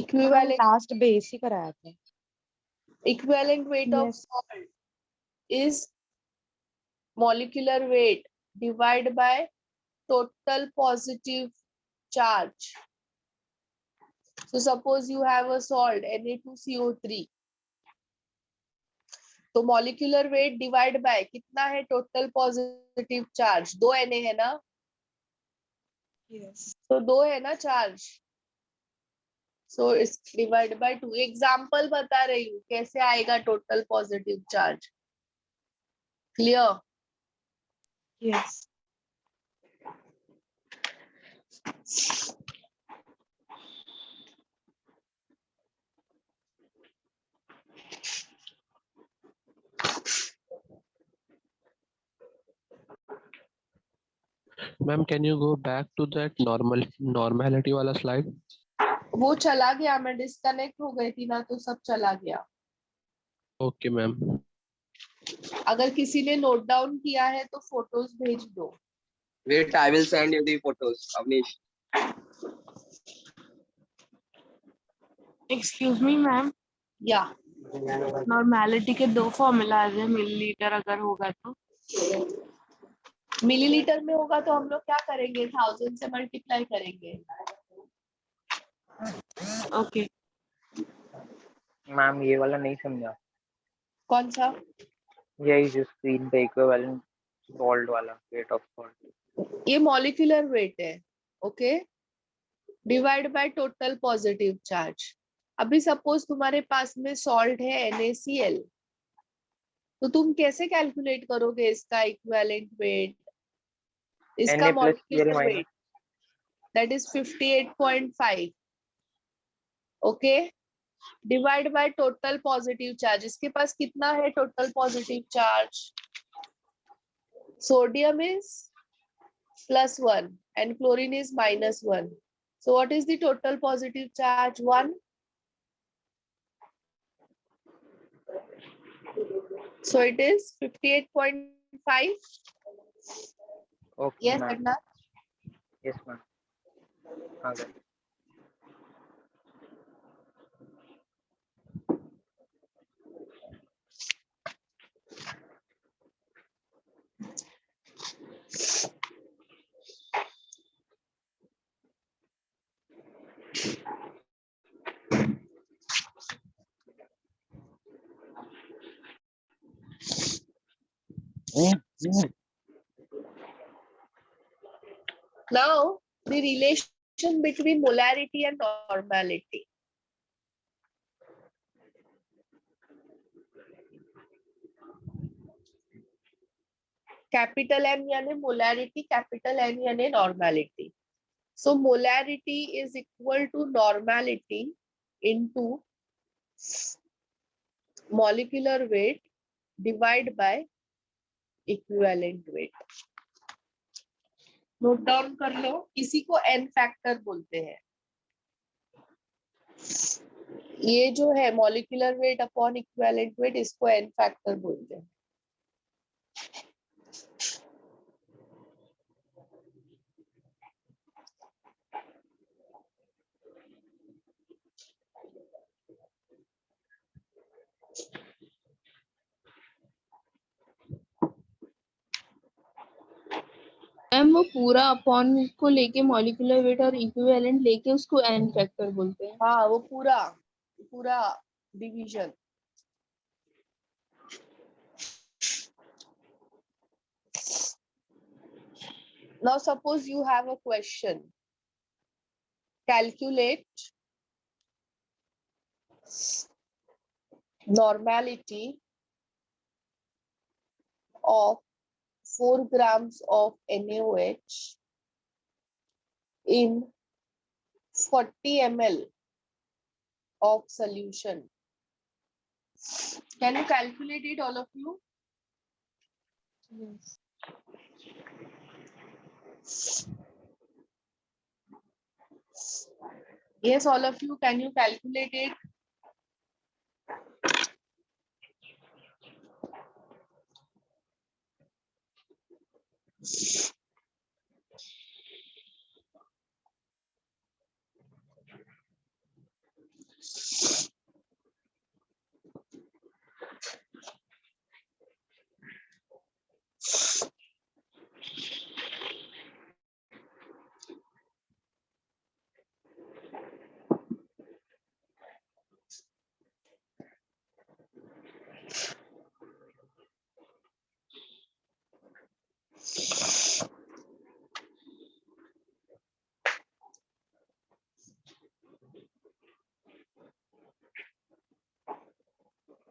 इक्विवेलेंट लास्ट बेस ही कराया था। Equivalent weight of salt is molecular weight divided by total positive charge. So suppose you have a salt Na2CO3, तो molecular weight divide by कितना है total positive charge? 2 Na है ना? Yes. तो 2 है ना charge, so it's divided by 2. Example बता रही हूँ कैसे आएगा total positive charge. Clear? Yes. Ma'am can you go back to that normality वाला स्लाइड? वो चला गया, मैं डिस्कनेक्ट हो गई थी ना, तो सब चला गया। Okay ma'am. अगर किसी ने नोट डाउन किया है तो फोटोज भेज दो। Wait, I will send you the photos, Avnish. Excuse me ma'am, या नॉर्मेलिटी के 2 फॉर्मूलाज है, मिलीलीटर अगर होगा तो। मिलीलीटर में होगा तो हम लोग क्या करेंगे, 1000 से मल्टीप्लाई करेंगे। ओके मैम ये वाला नहीं समझा। कौन सा? यही जो स्क्रीन पे इक्विवेलेंट सॉल्ट वाला, वेट ऑफ सॉल्ट। ये मॉलिक्यूलर वेट है, okay, divide by total positive charge. अभी सपोज तुम्हारे पास में सॉल्ट है NaCl, तो तुम कैसे कैलकुलेट करोगे इसका इक्विवेलेंट वेट, इसका Na plus Cl molecular minus. Weight, that is 58.5, okay, divide by total positive charge. इसके पास कितना है total positive charge? Sodium is +1 and chlorine is -1. So what is the total positive charge? 1. So it is 58.5. Okay, Yes, ma'am. Adnan? Yes, ma'am. Okay. Now the relation between molarity and normality. Capital M यानी molarity, capital N यानी normality. So molarity is equal to normality into molecular weight divided by equivalent weight. Note down कर लो, इसी को n factor बोलते हैं। ये जो है molecular weight upon equivalent wait, इसको n फैक्टर बोलते हैं। मैम वो पूरा अपॉन को लेके मॉलिक्यूलर वेट और इक्विवेलेंट लेके उसको n फैक्टर बोलते हैं। हाँ, वो पूरा पूरा division. Now suppose you have a question. Calculate normality of 4 grams of NaOH in 40 ml of solution. Can you calculate it, all of you? Yes. Yes, all of you, can you calculate it?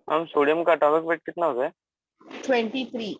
हम sodium का atomic weight कितना होता है? 23.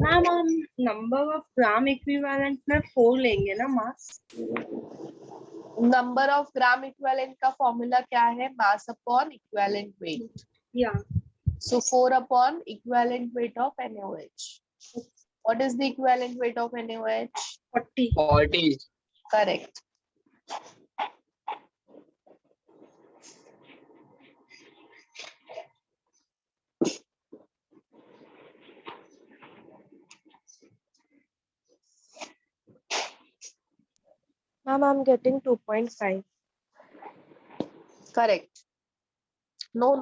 Ma'am हम number of gram equivalent में 4 लेंगे ना मास? Number of gram equivalent का फॉर्मूला क्या है? मास अपॉन इक्विवेलेंट वेट। या So 4 upon equivalent weight of NaOH. What is the equivalent weight of NaOH? 40. 40. Correct. Ma'am, I'm getting 2.5. Correct. No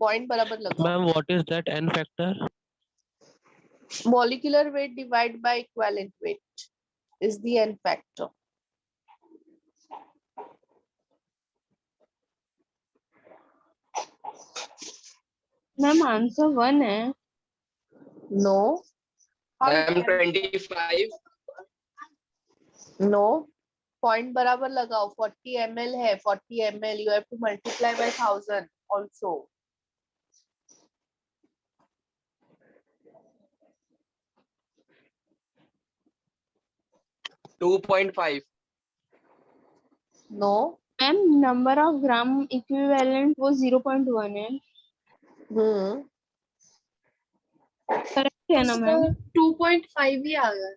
point बराबर लगाओ. Ma'am, what is that n factor? Molecular weight divided by equivalent weight is the n factor. Ma'am answer 1 है. No. Ma'am 25. No. Point बराबर लगाओ. 40 ml है. 40 ml you have to multiply by 1000 also. $2.5. No. Ma'am number of gram equivalent वो 0.1 है. Correct है ना ma'am? 2.5 ही आ गया.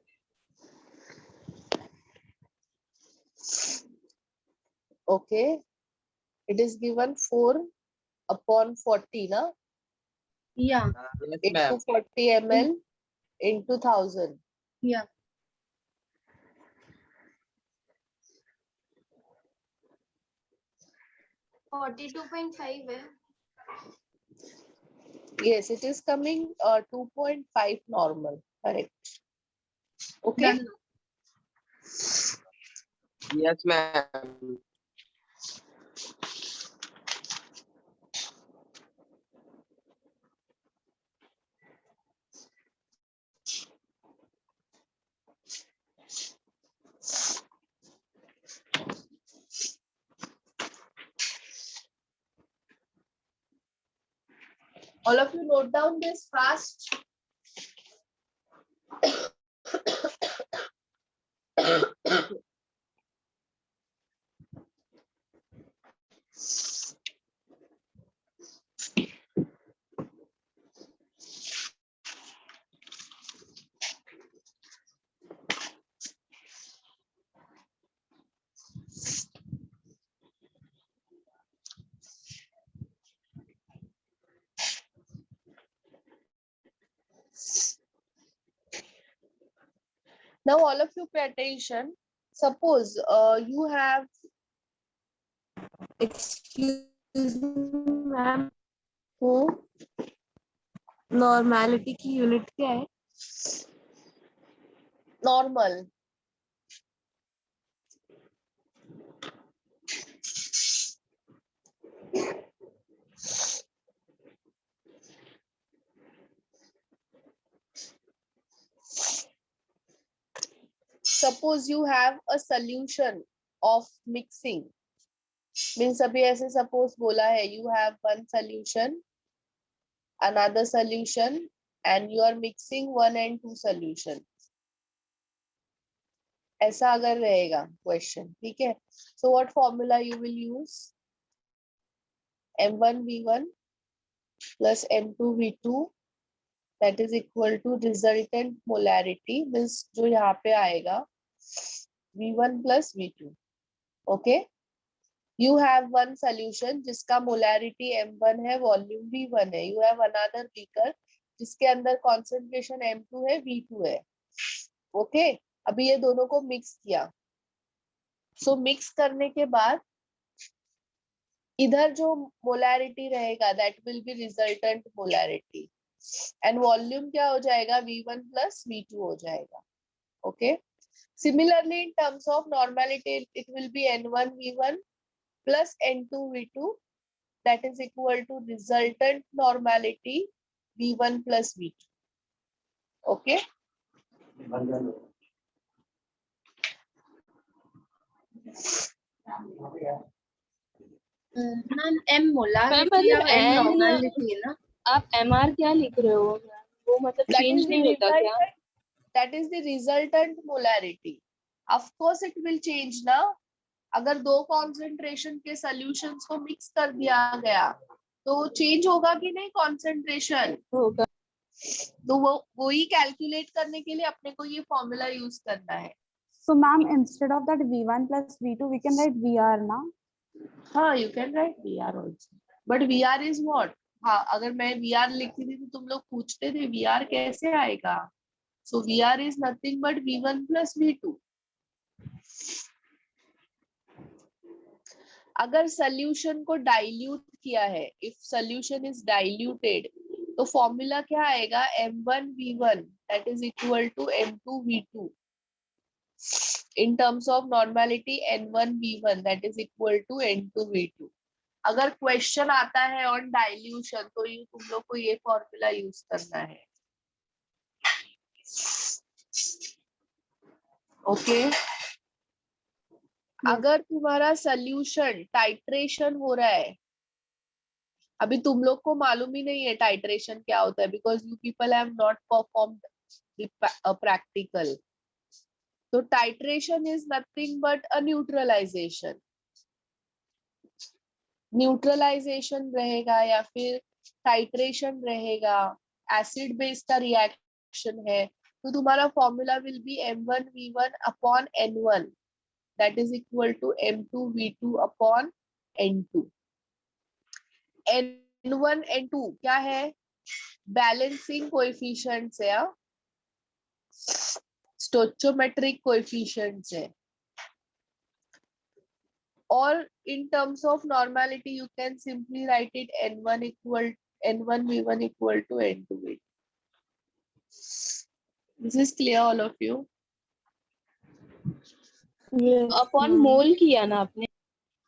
Okay. It is given 4/40 na. Yeah. Yes, Into ma'am. 40 ml into 1000. Yeah. Yes, it is coming 2.5 normal. Correct. Okay. Done. Yes, ma'am. All of you note down this fast. Now all of you pay attention. Suppose you have, Excuse me ma'am, who? Normality की unit क्या है? Normal. Suppose you have a solution of mixing. Means अभी ऐसे suppose बोला है you have one solution, another solution, and you are mixing 1 and 2 solution. ऐसा अगर रहेगा question, ठीक है? So what formula you will use? M1V1 plus M2V2 that is equal to resultant molarity, means जो यहाँ पे आएगा V1 plus V2. Okay? You have one solution जिसका molarity M1 है, volume V1 है. You have another beaker जिसके अंदर concentration M2 है, V2 है. Okay? अभी ये दोनों को mix किया. So mix करने के बाद इधर जो molarity रहेगा that will be resultant molarity. And volume क्या हो जाएगा? V1 plus V2 हो जाएगा. Okay? Similarly, in terms of normality, it will be N1V1 plus N2V2 that is equal to resultant normality V1 plus V2. Okay? Ma'am M molarity मतलब या M N normality है ना? आप MR क्या लिख रहे हो? वो मतलब That चेंज is the नहीं होता क्या? resultant. That is the resultant molarity. Of course, it will change ना. अगर दो concentration के solutions को mix कर दिया गया, तो change होगा कि नहीं concentration? होगा. तो वो वही कैलकुलेट करने के लिए अपने को ये फॉर्मूला यूज करना है. So ma'am, instead of that V1 plus V2, we can write VR ना? हाँ, you can write VR also. But VR is what? हाँ, अगर मैं VR लिखती थी तो तुम लोग पूछते थे VR कैसे आएगा? So VR is nothing but V1 plus V2. अगर सोल्यूशन को डाइल्यूट किया है, इफ सोल्यूशन इज डाइल्यूटेड, तो फॉर्मूला क्या आएगा, M1V1 that is equal to M2V2 in terms of normality N1V1 that is equal to N2V2. अगर question आता है ऑन डाइल्यूशन तो ये तुम लोग को ये फॉर्मूला यूज करना है. ओके अगर तुम्हारा सोल्यूशन टाइट्रेशन हो रहा है, अभी तुम लोग को मालूम ही नहीं है टाइट्रेशन क्या होता है, because you people have not performed practical. तो titration is nothing but a neutralization. Neutralization रहेगा या फिर टाइट्रेशन रहेगा, एसिड बेस का रिएक्शन है, तो तुम्हारा formula will be M1V1 upon N1 that is equal to M2V2 upon N2. N1 N2 क्या है, बैलेंसिंग कोएफिशिएंट्स है, स्टोइचियोमेट्रिक कोएफिशिएंट्स है. और in terms of normality you can simply write it N1V1 equal to N2V2. This is clear all of you? Upon mole किया ना आपने.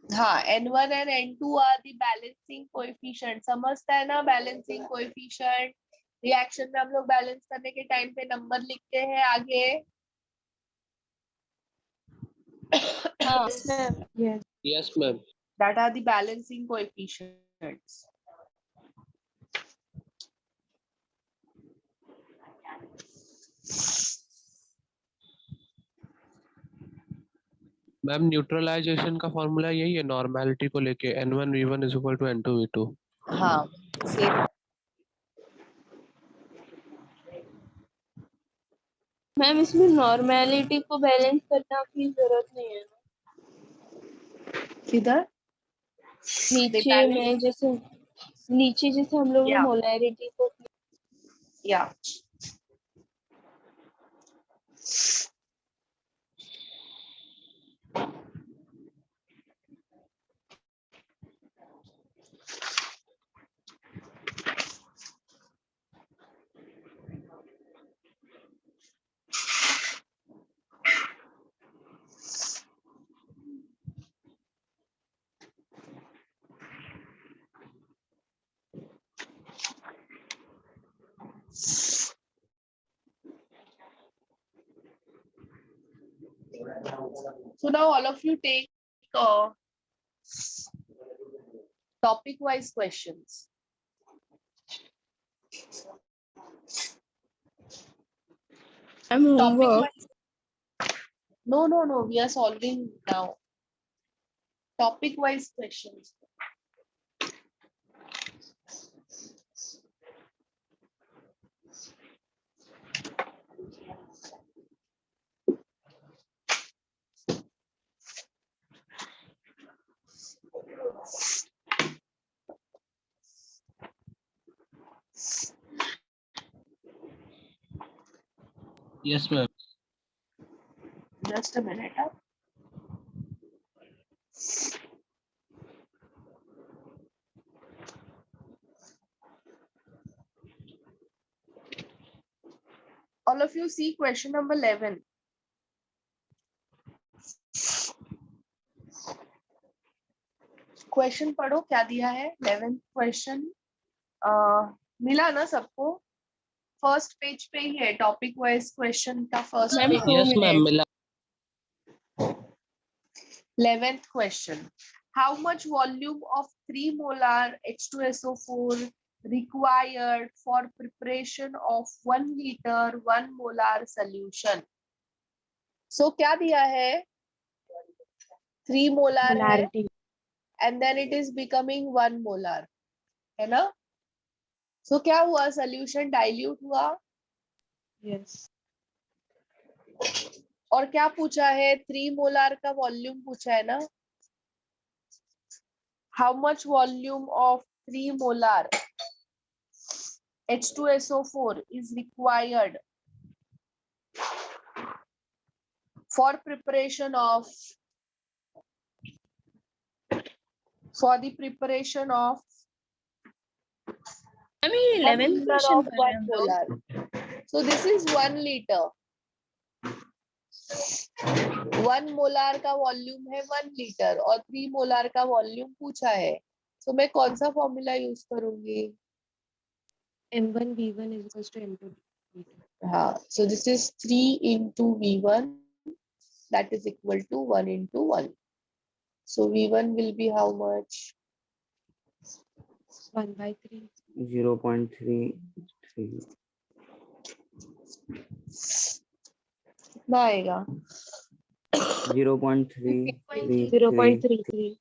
हाँ, N1 and N2 are the balancing coefficient. समझता है ना बैलेंसिंग कोएफिशिएंट. रिएक्शन में हम लोग बैलेंस करने के टाइम पे नंबर लिखते हैं आगे. Yes, ma'am. Yes. Yes, ma'am. That are the balancing coefficients. Ma'am neutralization का फॉर्मूला यही है नॉर्मेलिटी को लेके N1V1 is equal to N2V2. हाँ सेम. मैम इसमें नॉर्मेलिटी को बैलेंस करना की जरूरत नहीं है ना. किधर नीचे में जैसे हम लोग Yeah. मोलैरिटी को. या so now all of you take topic wise questions. Topic wise. No, we are solving now. Topic wise questions. Yes, ma'am. Just a minute. Huh? All of you see question number 11. Question पढ़ो क्या दिया है. 11th question मिला ना सबको. First page पे ही है topic wise question का फर्स्ट पेज. Yes, ma'am. मिला. 11th question. How much volume of 3 molar H2SO4 required for preparation of 1 liter 1 molar solution? So क्या दिया है, 3 molar है and then it is becoming 1 molar, है ना. So क्या हुआ, solution dilute हुआ. Yes. और क्या पूछा है, 3 मोलार का वॉल्यूम पूछा है ना. How much volume of 3 molar H2SO4 is required for preparation of for the preparation of I mean, 1 11th liter question of कर रहे 1 हैं हम लोग। molar. So this is 1 liter. 1 molar का वॉल्यूम है 1 लीटर और 3 मोलार का वॉल्यूम पूछा है, तो मैं कौन सा फॉर्मूला यूज करूंगी? M1V1 is equals to M2. हाँ, so this is 3 into V1 that is equal to 1 into 1. So V1 will be how much? 1/3. 0.33. कितना आएगा? 0.333. 0.33.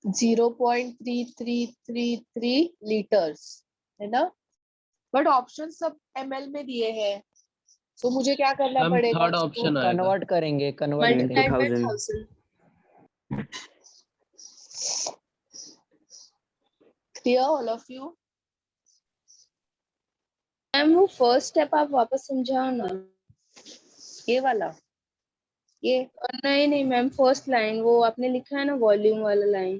0.3333 लीटर्स है ना, बट ऑप्शन सब ml में दिए हैं, तो मुझे क्या करना मैम पड़ेगा? थर्ड ऑप्शन आएगा। कन्वर्ट करेंगे, कन्वर्ट Multiply करेंगे। by 1000. 1000. Clear all of you? Ma'am वो फर्स्ट स्टेप आप वापस समझाओ ना। ये वाला, ये नहीं नहीं मैम, फर्स्ट लाइन वो आपने लिखा है ना, वॉल्यूम वाला लाइन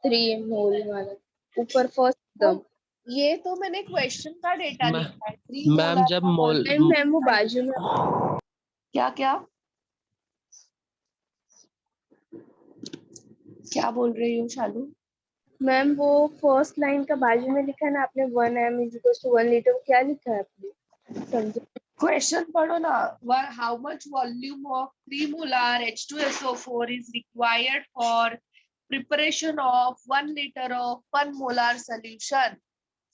3 मोल वाला ऊपर फर्स्ट दम। ये तो मैंने क्वेश्चन का डेटा लिखा है। 3 मैम मोलार जब का मोल volume। मैम वो बाजू में क्या क्या क्या बोल रही हो शालू? मैम वो फर्स्ट लाइन का बाजू में लिखा है ना आपने 1 m = 1 लीटर, क्या लिखा है आपने? समझो। क्वेश्चन पढ़ो ना। How much volume of 3 molar H2SO4 is required for preparation of 1 liter of 1 molar solution?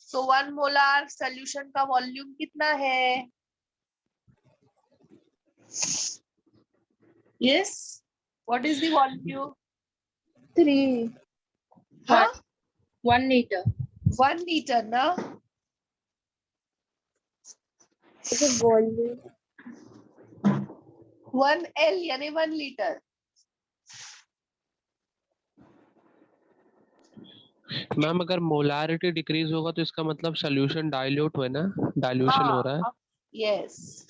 So 1 molar solution का वॉल्यूम कितना है? Yes, what is the volume? 3 हाँ? 1 लीटर। 1 liter ना? वॉल्यूम 1L यानी 1 लीटर। मैम अगर molarity decrease होगा तो इसका मतलब सोल्यूशन डाइल्यूट हुआ ना, डाइल्यूशन हो रहा है। यस,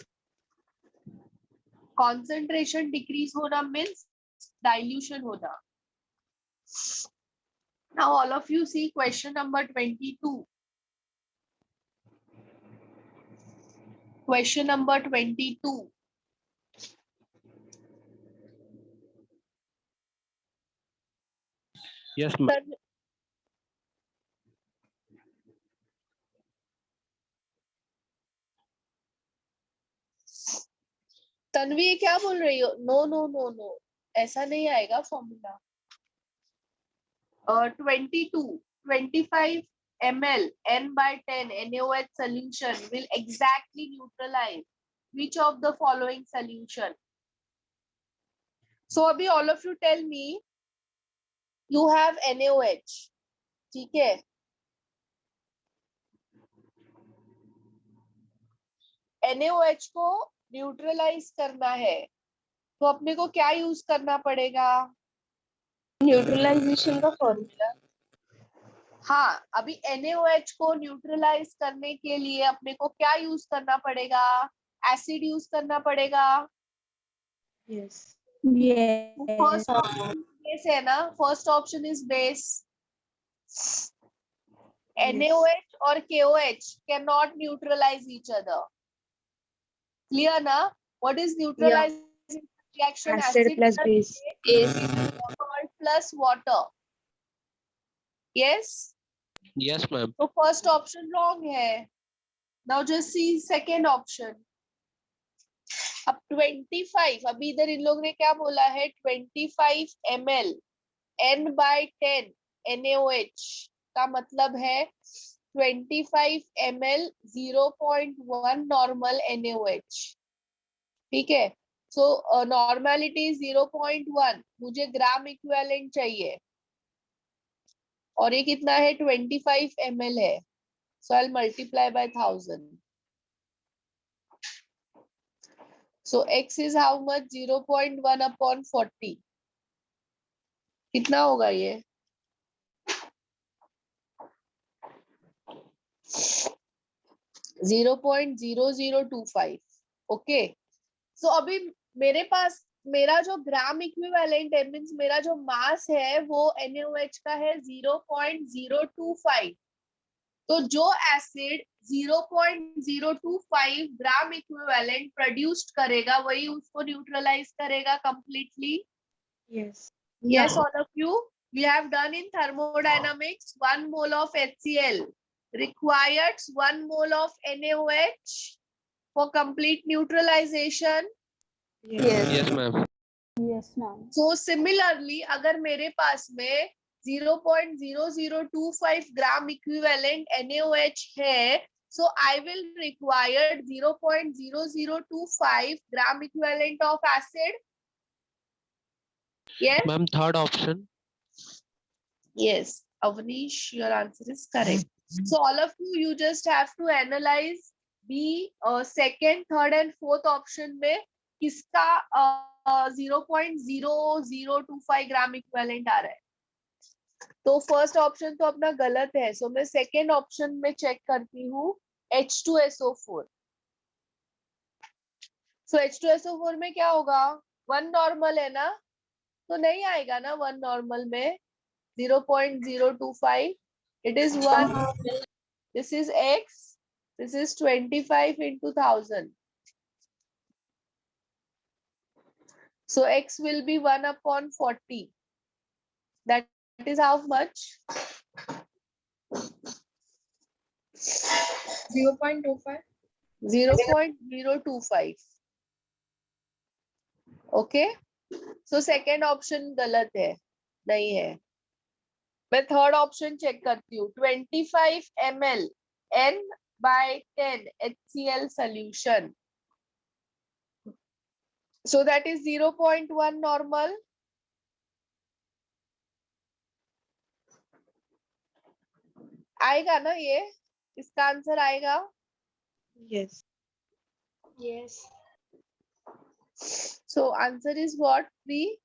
कॉन्सेंट्रेशन डिक्रीज होना मीन्स डाइल्यूशन होना। Now all of you see question number 22. Question number 22. Yes ma'am. Tanvi क्या बोल रही हो? नो नो नो नो, ऐसा नहीं आएगा formula. 25 ml n/10 NaOH solution will exactly neutralize which of the following solution? So अभी all of you tell me, you have NaOH, ठीक है? NaOH को न्यूट्रलाइज करना है तो अपने को क्या यूज करना पड़ेगा? न्यूट्रलाइजेशन का फॉर्मूला। हाँ, अभी NaOH को न्यूट्रलाइज करने के लिए अपने को क्या यूज करना पड़ेगा? एसिड यूज करना पड़ेगा। Yes. फर्स्ट ऑप्शन बेस है ना, first option is base. NaOH और KOH can not neutralize each other. Clear ना? What is neutralizing reaction? Acid plus base. Salt plus water. Yes. Yes ma'am. तो first option wrong है। Now just see second option. अब 25, अभी इधर इन लोग ने क्या बोला है? 25 ml n/10 NaOH का मतलब है 25 ml 0.1 नॉर्मल NaOH, ठीक है? सो नॉर्मेलिटी 0.1, मुझे ग्राम इक्विवेलेंट चाहिए और ये कितना है? 25 ml है। So I'll multiply by 1000. So x is how much? 0.1 upon 40. कितना होगा ये? 0.0025. ओके, सो अभी मेरे पास मेरा जो ग्राम इक्विवेलेंट है मीन्स मेरा जो मास है वो NaOH का है 0.025। तो जो एसिड 0.025 ग्राम इक्विवेलेंट प्रोड्यूस्ड करेगा वही उसको न्यूट्रलाइज करेगा completely. Yes, all of you. We have done in thermodynamics 1 mole of HCl requires 1 mole of NaOH for complete neutralization. Yes, ma'am. Yes, ma'am. So similarly, अगर मेरे पास में 0.0025 gram equivalent NaOH है, so I will require 0.0025 gram equivalent of acid. Yes. Ma'am, third option. Yes, Avnish, your answer is correct. So all of you, you just have to analyze the second, third and fourth option में किसका 0.0025 gram equivalent आ रहा है। तो first option तो अपना गलत है, सो मैं सेकेंड ऑप्शन में चेक करती हूँ H2SO4। सो H2SO4 में क्या होगा, 1 नॉर्मल है ना, तो नहीं आएगा ना 1 नॉर्मल में 0.025। It is 1. This is X. This is 25 into 1000. So X will be 1 upon 40. That is how much? 0.25. 0.025. Okay. So second option गलत है, नहीं है। मैं थर्ड ऑप्शन चेक करती हूँ 25 ml N/10 HCl solution. So that is 0.1 normal. आएगा ना ये, इसका आंसर आएगा? Yes. Yes. So answer is what? 3.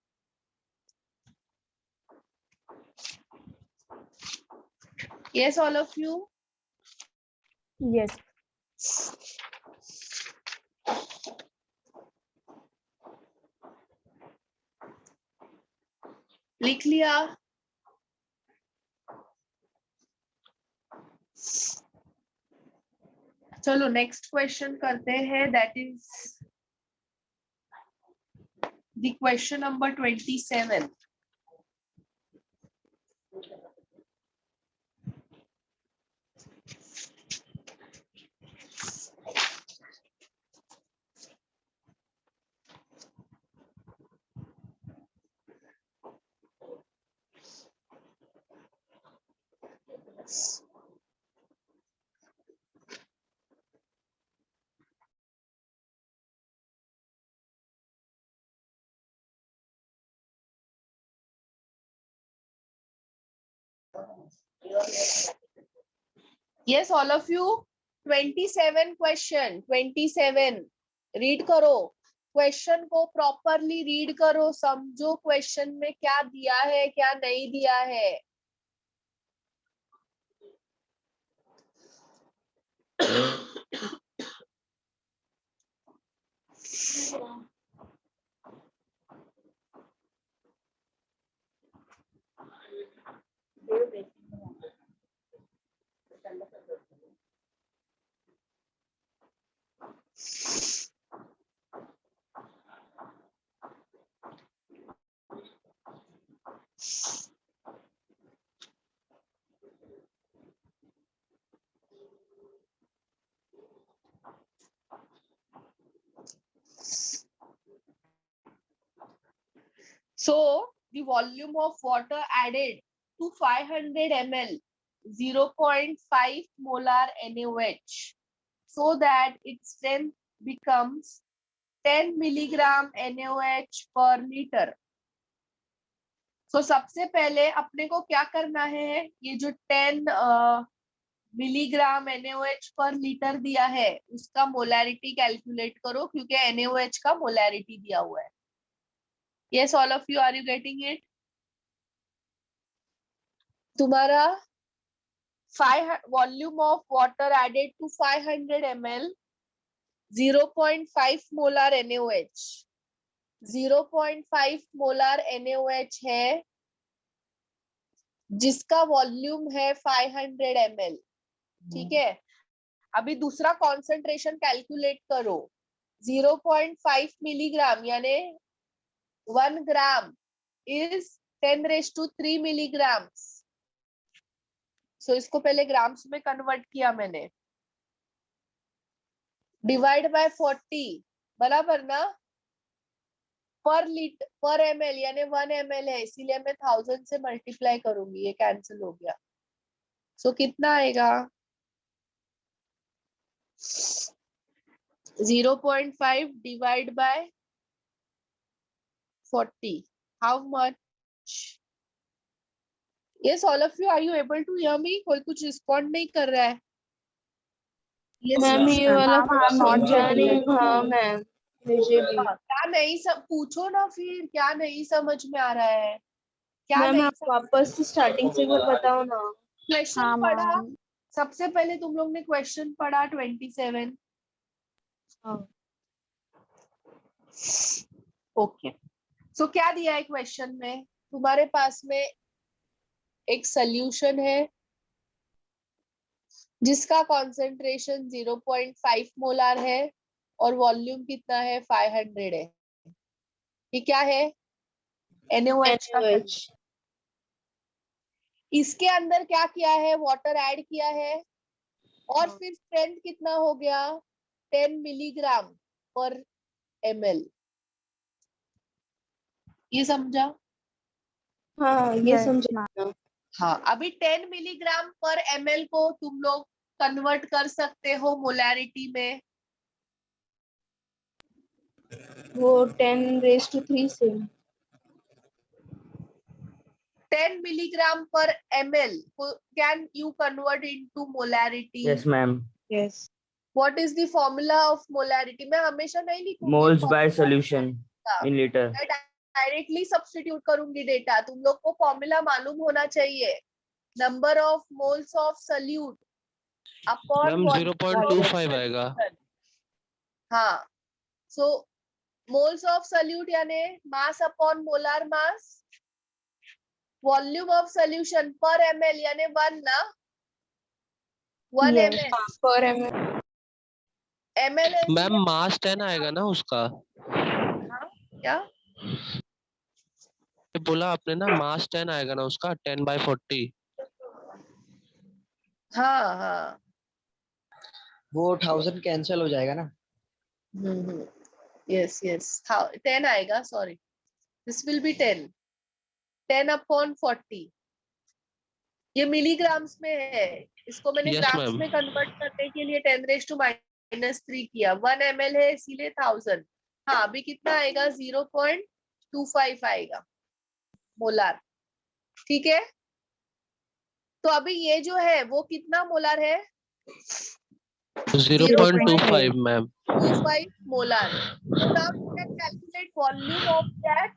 Yes, all of you. Yes. लिख लिया? चलो नेक्स्ट क्वेश्चन करते हैं, that is the question number 27. Yes, all of you. 27 question. 27. Read करो क्वेश्चन को, प्रॉपरली रीड करो, समझो क्वेश्चन में क्या दिया है क्या नहीं दिया है। So the volume of water added to 500 ml 0.5 molar NaOH so that its strength becomes 10 milligram NaOH per liter. So सबसे पहले अपने को क्या करना है, ये जो 10 मिलीग्राम NaOH पर लीटर दिया है उसका मोलैरिटी कैलकुलेट करो, क्योंकि NaOH का मोलैरिटी दिया हुआ है। Yes, all of you, are you getting it? तुम्हारा volume of water added to 500 ml 0.5 molar NaOH 0.5 molar NaOH है जिसका वॉल्यूम है 500 ml। ठीक है, अभी दूसरा कॉन्सेंट्रेशन कैलकुलेट करो। 0.5 मिलीग्राम यानी 1 ग्राम इज 10⁻³ मिलीग्राम। सो इसको पहले ग्राम्स में कन्वर्ट किया मैंने, डिवाइड बाय 40, बराबर ना। पर ml यानी 1 ml है, इसीलिए मैं 1000 से मल्टीप्लाई करूंगी, ये कैंसिल हो गया। सो कितना आएगा? 0.5 divide by 40, how much? Yes, all of you, are you able to hear me? कोई कुछ रिस्पॉन्ड नहीं कर रहा है। मैम ये वाला Ma'am, I am not समझा getting नहीं। it. हाँ मैम, मुझे भी। क्या नहीं सब पूछो ना, फिर क्या नहीं समझ में आ रहा है? क्या मैम नहीं आप वापस से स्टार्टिंग से फिर बताओ ना। क्वेश्चन हाँ पढ़ा? ma'am. सबसे पहले तुम लोग ने क्वेश्चन पढ़ा 27। ओके, सो क्या दिया है क्वेश्चन में? तुम्हारे पास में एक सोल्यूशन है जिसका कॉन्सेंट्रेशन 0.5 मोलार है और वॉल्यूम कितना है? 500 है। ये क्या है? NaOH का NaOH। इसके अंदर क्या किया है? वाटर ऐड किया है और फिर स्ट्रेंथ कितना हो गया? 10 मिलीग्राम पर ml। ये समझा? हाँ ये Yes, समझा। ma'am. हाँ, अभी 10 मिलीग्राम पर ml को तुम लोग कन्वर्ट कर सकते हो मोलैरिटी में। वो 10⁻³ से। 10 milligram per ml can you convert into molarity? Yes, ma'am. Yes. What is the formula of molarity? मैं हमेशा नहीं लिखूंगी Moles by formula solution का। in liter. मैं डायरेक्टली सब्स्टिट्यूट करूंगी डेटा। तुम लोग को फॉर्मूला मालूम होना चाहिए। Number of moles of solute upon ma'am 0.25 आएगा। हाँ, सो मोल्स ऑफ सल्यूट यानी मास upon molar mass, volume of solution पर ml यानी 1 ना, 1 Yes. ml। पर ml। ml है मैम मास 10 आएगा ना उसका? हाँ, क्या बोला आपने ना, मास 10 आएगा ना उसका, 10/40। हाँ हाँ, वो 1000 कैंसिल हो जाएगा ना। यस यस, 10 आएगा, सॉरी, दिस विल बी 10/40। ये मिलीग्राम्स में है, इसको मैंने Yes, ग्राम्स ma'am. में कन्वर्ट करने के लिए 10⁻³ किया। 1 ml है इसीलिए 1000। हाँ, अभी कितना आएगा? 0.25 आएगा मोलार। ठीक है, तो अभी ये जो है वो कितना मोलार है? 0.25 ma'am. 0.25 molar. So now you can calculate volume of that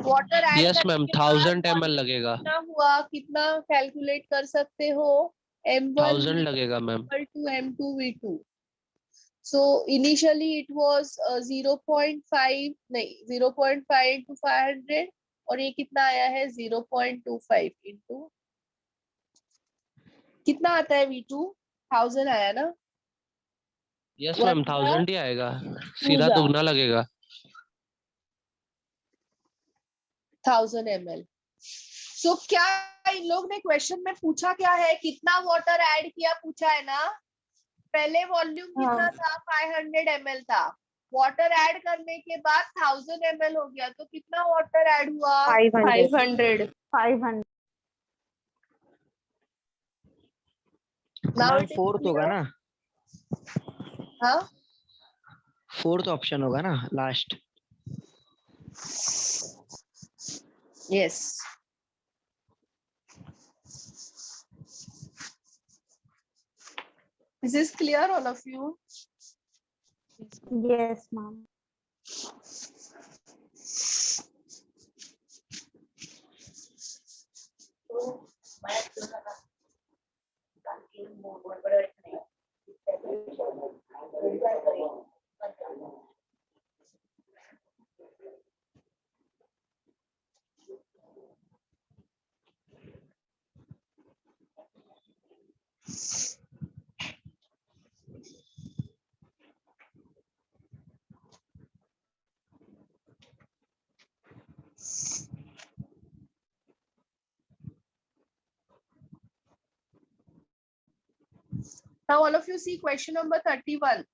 water add yes करने मैम, के बाद 1000 ml volume लगेगा। कितना हुआ, कितना कैलकुलेट कर सकते हो? M1 1000 लगेगा ma'am. equal to M2V2. So initially it was 0.5 नहीं 0.5 into 500 और ये कितना आया है? 0.25 into कितना आता है? V2 1000 आया ना? यस मैम, 1000 ही आएगा, सीधा दुगना लगेगा। 1000 ml। सो क्या इन लोग ने क्वेश्चन में पूछा क्या है? कितना वाटर ऐड किया पूछा है ना? पहले वॉल्यूम कितना था? 500 ml था। वाटर ऐड करने के बाद 1000 ml हो गया, तो कितना वाटर ऐड हुआ? 500। 500. Now ma'am it is fourth होगा clear? ना? हाँ, फोर्थ ऑप्शन होगा ना last? yes. This is clear, all of you? Yes, ma'am. Now all of you see question number 31.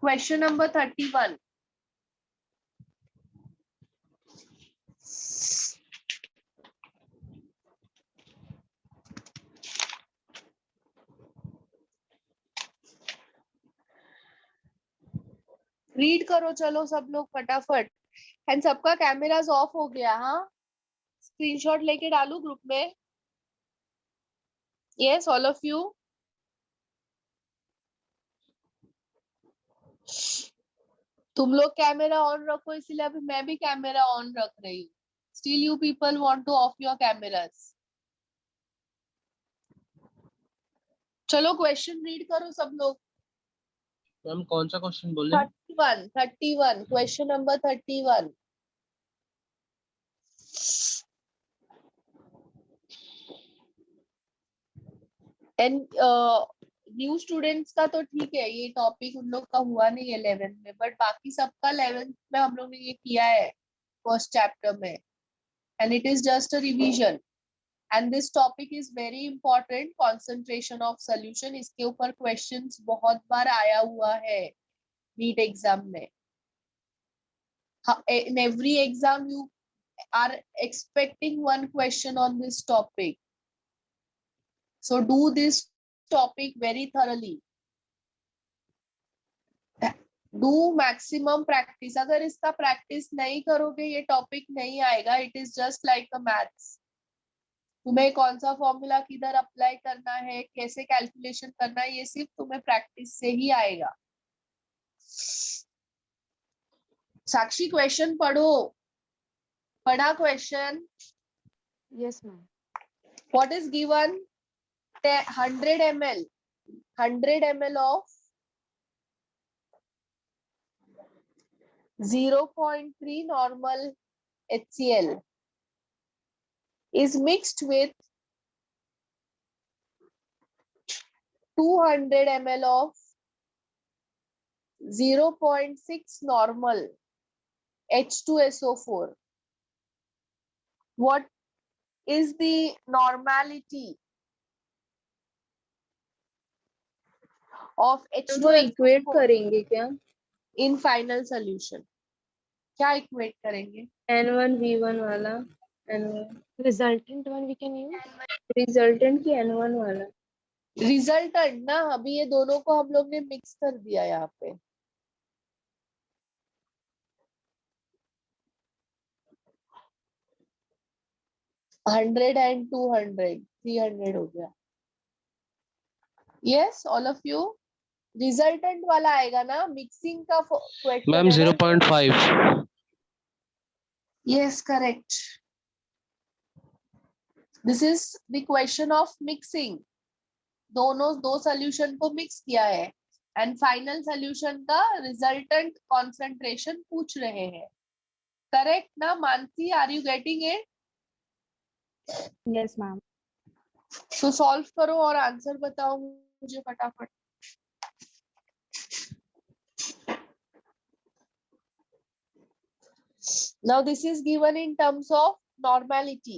Question number 31. Read करो चलो सब लोग फटाफट। एंड सबका कैमरास ऑफ हो गया? हाँ, स्क्रीनशॉट लेके डालू ग्रुप में? Yes, all of you. तुम लोग कैमरा ऑन रखो, इसीलिए अभी मैं भी कैमरा ऑन रख रही हूँ। Still you people want two of your cameras. चलो क्वेश्चन रीड करो सब लोग। मैम कौन सा क्वेश्चन बोले? 31 question number 31। And new students का तो ठीक है, ये टॉपिक उन लोग का हुआ नहीं है 11th में, बट बाकी सबका 11th में हम लोग ने ये किया है फर्स्ट चैप्टर में, and it is just a revision. And this topic is very important, concentration of solution. इसके ऊपर क्वेश्चंस बहुत बार आया हुआ है नीट एग्जाम में। in every exam you are expecting one question on this topic, so do this topic very thoroughly, do maximum practice। अगर इसका practice नहीं करोगे ये टॉपिक नहीं आएगा। It is just like a maths. तुम्हें कौन सा फॉर्मूला किधर अप्लाई करना है, कैसे कैलकुलेशन करना है, ये सिर्फ तुम्हें प्रैक्टिस से ही आएगा। साक्षी क्वेश्चन पढ़ो। पढ़ा question? Yes, ma'am. What is given? 100 ml, 100 ml of 0.3 normal HCl is mixed with 200 ml of 0.6 normal H2SO4. What is the normality of वो इक्वेट H2SO4 करेंगे क्या? in final solution? क्या इक्वेट करेंगे? N1V1 वाला, N1 Resultant one we can use. Resultant की N1 वाला। Resultant ना, अभी ये दोनों को हम लोग ने मिक्स कर दिया यहाँ पे। हंड्रेड एंड 200, 300 हो गया। Yes, all of you. Resultant वाला आएगा ना, मिक्सिंग का क्वेश्चन मैम है ना। 0.5। Yes, correct. This is the question of mixing. दोनों दो सोल्यूशन को मिक्स किया है एंड फाइनल सोल्यूशन का रिजल्टेंट कॉन्सेंट्रेशन पूछ रहे हैं। करेक्ट ना Mansi? Are you getting it? Yes, ma'am. तो सॉल्व करो और आंसर बताओ मुझे फटाफट। Now this is given in terms of normality.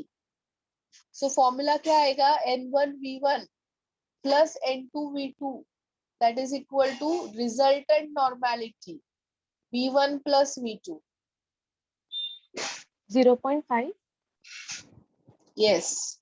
So formula क्या आएगा? N1V1 plus N2V2, that is equal to resultant normality V1 plus V2. 0.5. Yes.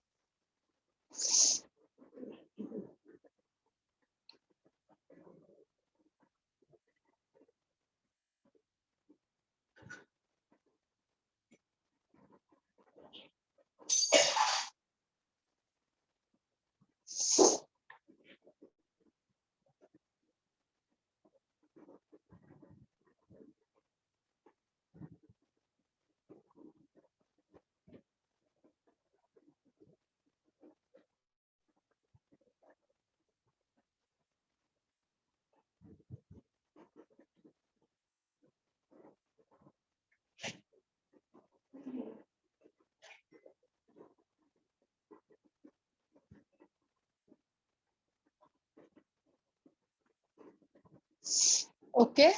Okay.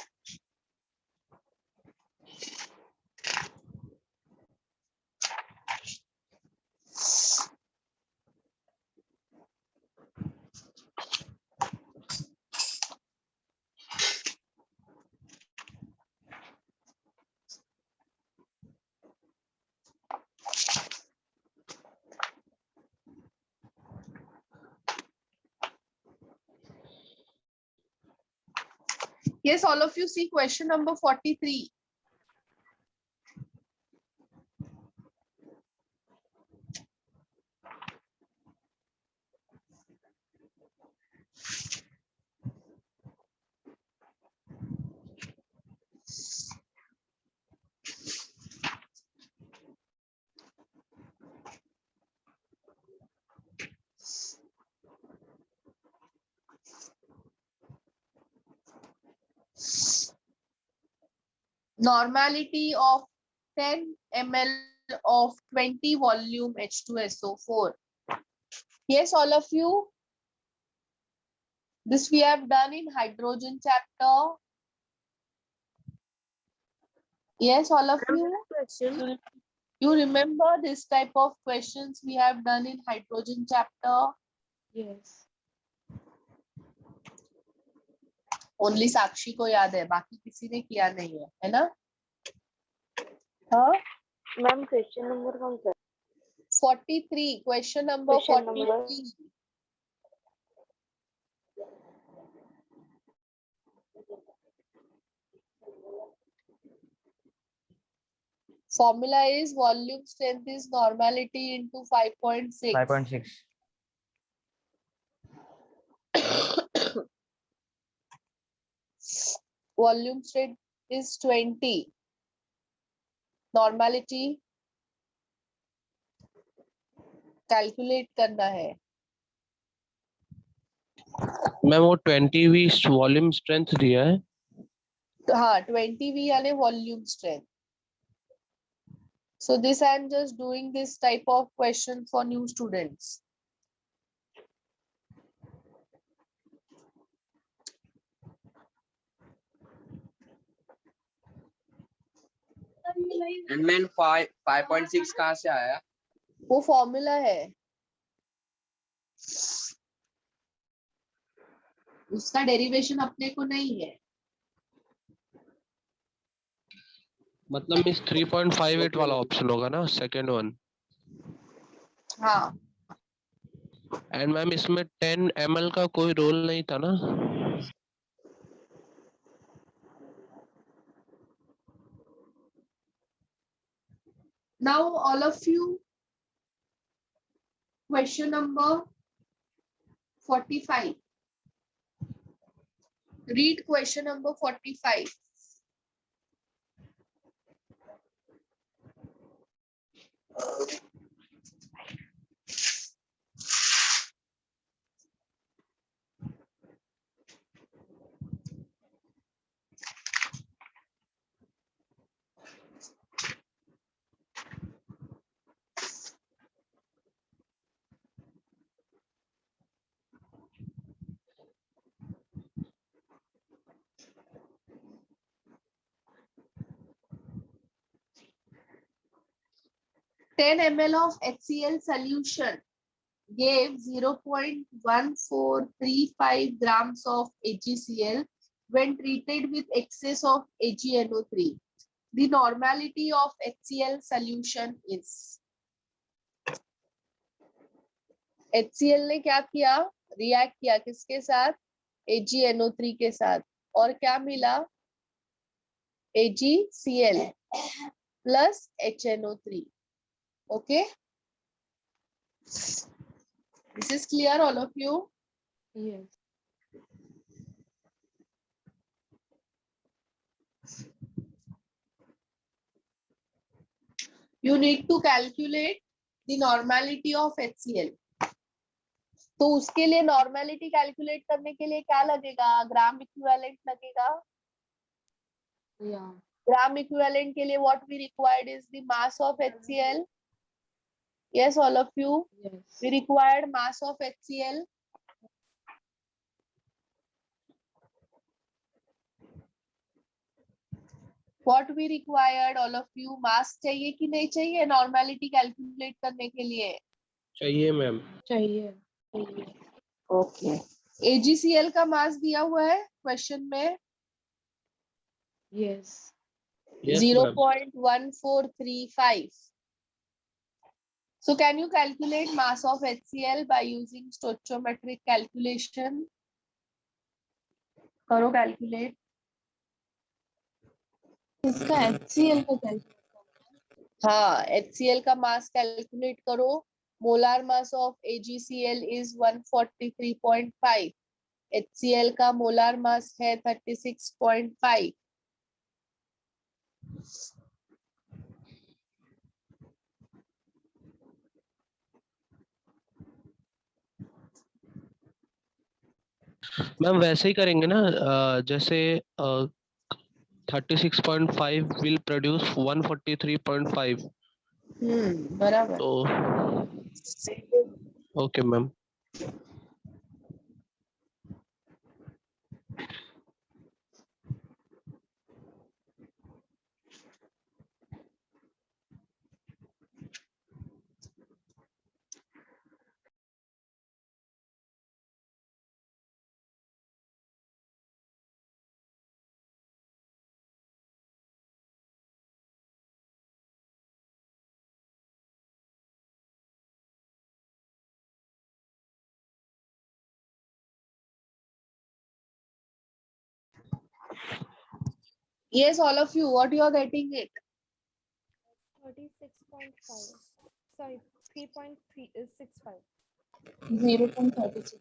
Yes, all of you see question number 43. Normality of 10 ml of 20 volume H2SO4. Yes, all of you. This we have done in hydrogen chapter. Yes, all of you. You remember this type of questions we have done in hydrogen chapter? Yes. Only साक्षी को याद है, बाकी किसी ने किया नहीं है ना? हाँ? मैम क्वेश्चन नंबर कौन सा? 43, question number Question 43. Formula is volume strength is normality into 5.6. 5.6. Volume strength is 20. Normality calculate करना है. मैम वो 20V वॉल्यूम स्ट्रेंथ दिया है. हाँ, 20V यानी volume strength. So this I am just doing this type of question for new students. And man 5.6 कहाँ से आया? वो फॉर्मूला है, उसका डेरिवेशन अपने को नहीं है. मतलब इस 3.58 वाला ऑप्शन होगा ना, सेकंड वन. हाँ. एंड मैम इसमें 10 ml का कोई रोल नहीं था ना? Now all of you, question number 45. Read question number 45. Ten ml of HCl solution gave 0.1435 grams of AgCl when treated with excess of AgNO3. The normality of HCl solution is. HCl ने क्या किया? React किया किसके साथ? AgNO3 के साथ, और क्या मिला? AgCl plus HNO3. Okay. This is clear, all of you? Yes. You need to calculate the normality of HCl. तो उसके लिए नॉर्मेलिटी कैलकुलेट करने के लिए क्या लगेगा? ग्राम इक्विवेलेंट लगेगा. ग्राम इक्विवेलेंट के लिए what we required is the mass of HCl. Yes, all of you. Yes. We required mass of HCl. What we required, all of you, mass चाहिए कि नहीं चाहिए नॉर्मेलिटी कैलकुलेट करने के लिए? चाहिए मैम. चाहिए. ओके. AgCl का मास दिया हुआ है क्वेश्चन में. Yes. 0.1435. So can you calculate mass of HCl by using stoichiometric calculation? करो calculate. इसका HCl का कैलकुलेट हाँ, HCl का मास कैलकुलेट करो. Molar mass of AgCl is 143.5. HCl का मोलार मास है 36.5. मैम वैसे ही करेंगे ना, जैसे 36.5 will produce 143.5. बराबर. तो okay ma'am. Yes, all of you, what you are getting it? 36.5. Sorry, 3.365. 0.36.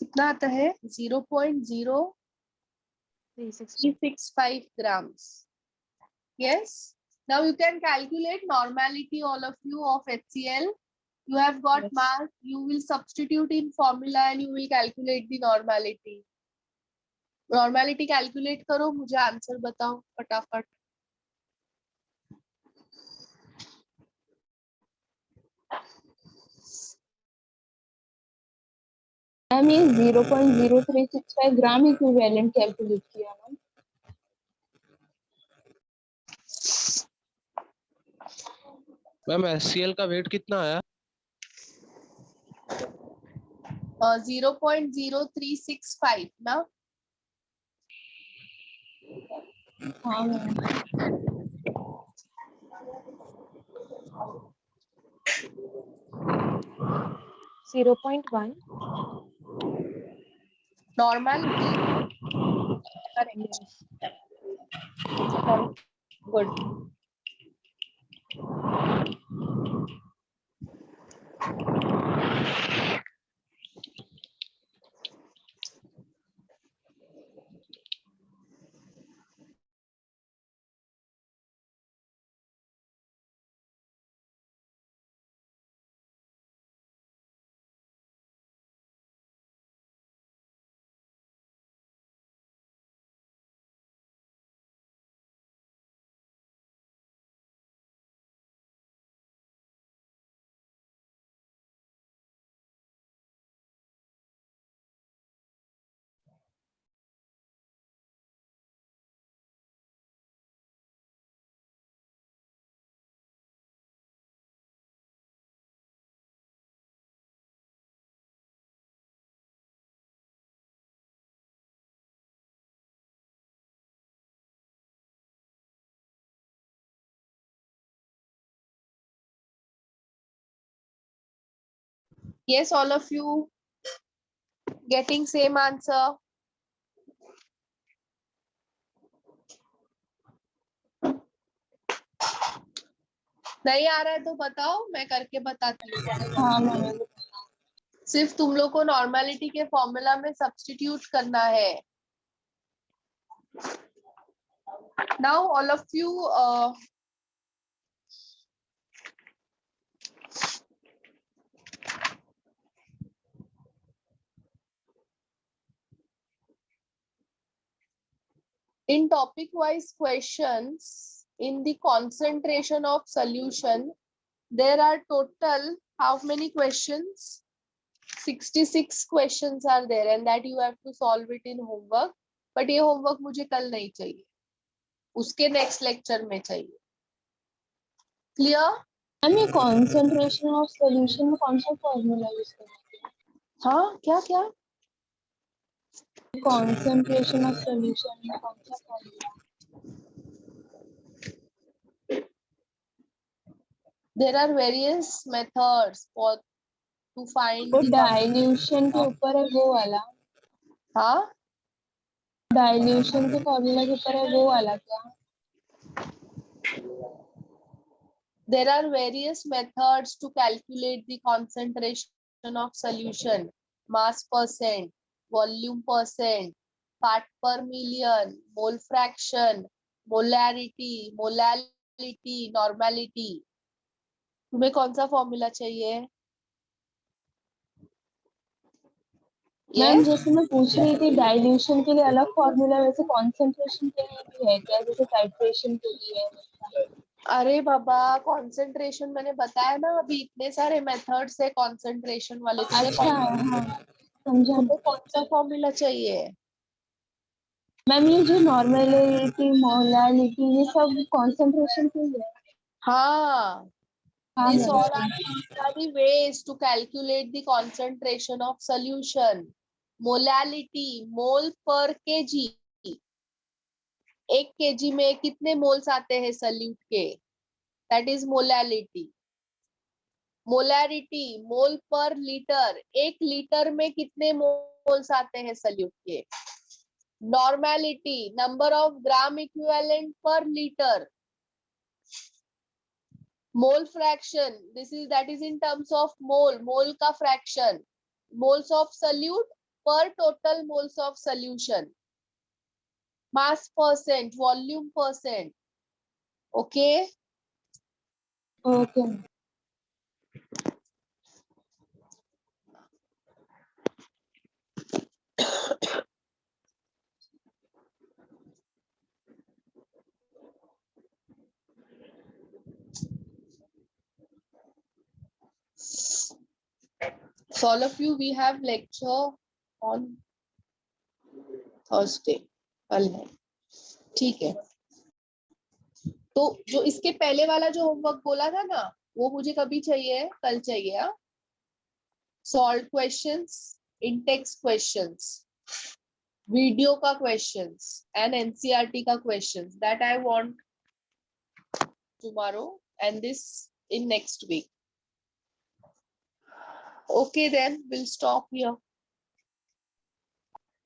कितना आता है? 0.0365 grams. Yes. Now you can calculate normality, all of you, of HCl. You have got Yes. mass. You will substitute in formula and you will calculate the normality. Normality calculate करो, मुझे answer बताओ फटाफट. Ma'am ये 0.0365 gram equivalent calculate किया ma'am. Ma'am HCl का wait कितना आया? 0.0365 ना. हाँ ma'am. Normality. Good. Yes, all of you getting same answer. नहीं आ रहा है तो बताओ, मैं करके बताती हूँ. हाँ मैम. सिर्फ तुम लोग को नॉर्मेलिटी के फॉर्मूला में सब्स्टिट्यूट करना है. Now all of you in topic wise questions, in the concentration of solution, there are total how many questions? 66 questions are there and that you have to solve it in homework. But ये homework मुझे कल नहीं चाहिए, उसके next lecture में चाहिए. Clear? Ma'am ये concentration of solution में कौन सा फॉर्मूला यूज करना है? हाँ क्या क्या? concentration of solution में कौन सा formula? There are various methods for to find वो the dilution के ऊपर है वो वाला, हाँ dilution के formula के ऊपर है वो वाला क्या? There are various methods to calculate the concentration of solution: mass percent, volume percent, part per million, mole fraction, molarity, molality, normality. तुम्हें कौन सा फॉर्मूला चाहिए? मैम जैसे मैं पूछ रही थी डाइल्यूशन के लिए अलग फॉर्मूला, वैसे कॉन्सेंट्रेशन के लिए भी है क्या, जैसे टाइट्रेशन के लिए? अरे बाबा कंसंट्रेशन मैंने बताया ना अभी, इतने सारे मेथड्स है कंसंट्रेशन वाले। अच्छा हाँ समझा। तुम्हें कौन सा फॉर्मूला चाहिए? मैम ये जो नॉर्मलिटी मोलालिटी ये सब कॉन्सेंट्रेशन के लिए है? हाँ, हाँ these all ma'am. are the ways to calculate the concentration of solution. Molality, mole per kg. 1 kg में कितने मोल्स आते हैं सल्यूट के? That is molality. Molarity, मोल पर लीटर, 1 लीटर में कितने मोल्स आते हैं सल्यूट के? Normality, number of gram equivalent per liter. Mole fraction, that is in terms of mole का fraction, moles of solute per total moles of solution. Mass percent, volume percent. Okay. Okay. So all of you, we have lecture on Thursday. कल है, ठीक है। तो जो इसके पहले वाला जो होमवर्क बोला था ना, वो मुझे कभी चाहिए? कल चाहिए। हाँ, सॉल्व क्वेश्चंस, इन टेक्स्ट क्वेश्चंस, वीडियो का क्वेश्चंस एंड एनसीईआरटी का questions, that I want tomorrow and this in next week. Okay, then we'll stop here.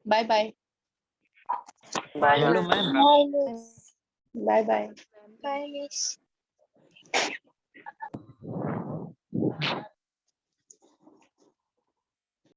Bye bye. Hello, ma'am. Bye bye. Bye, miss.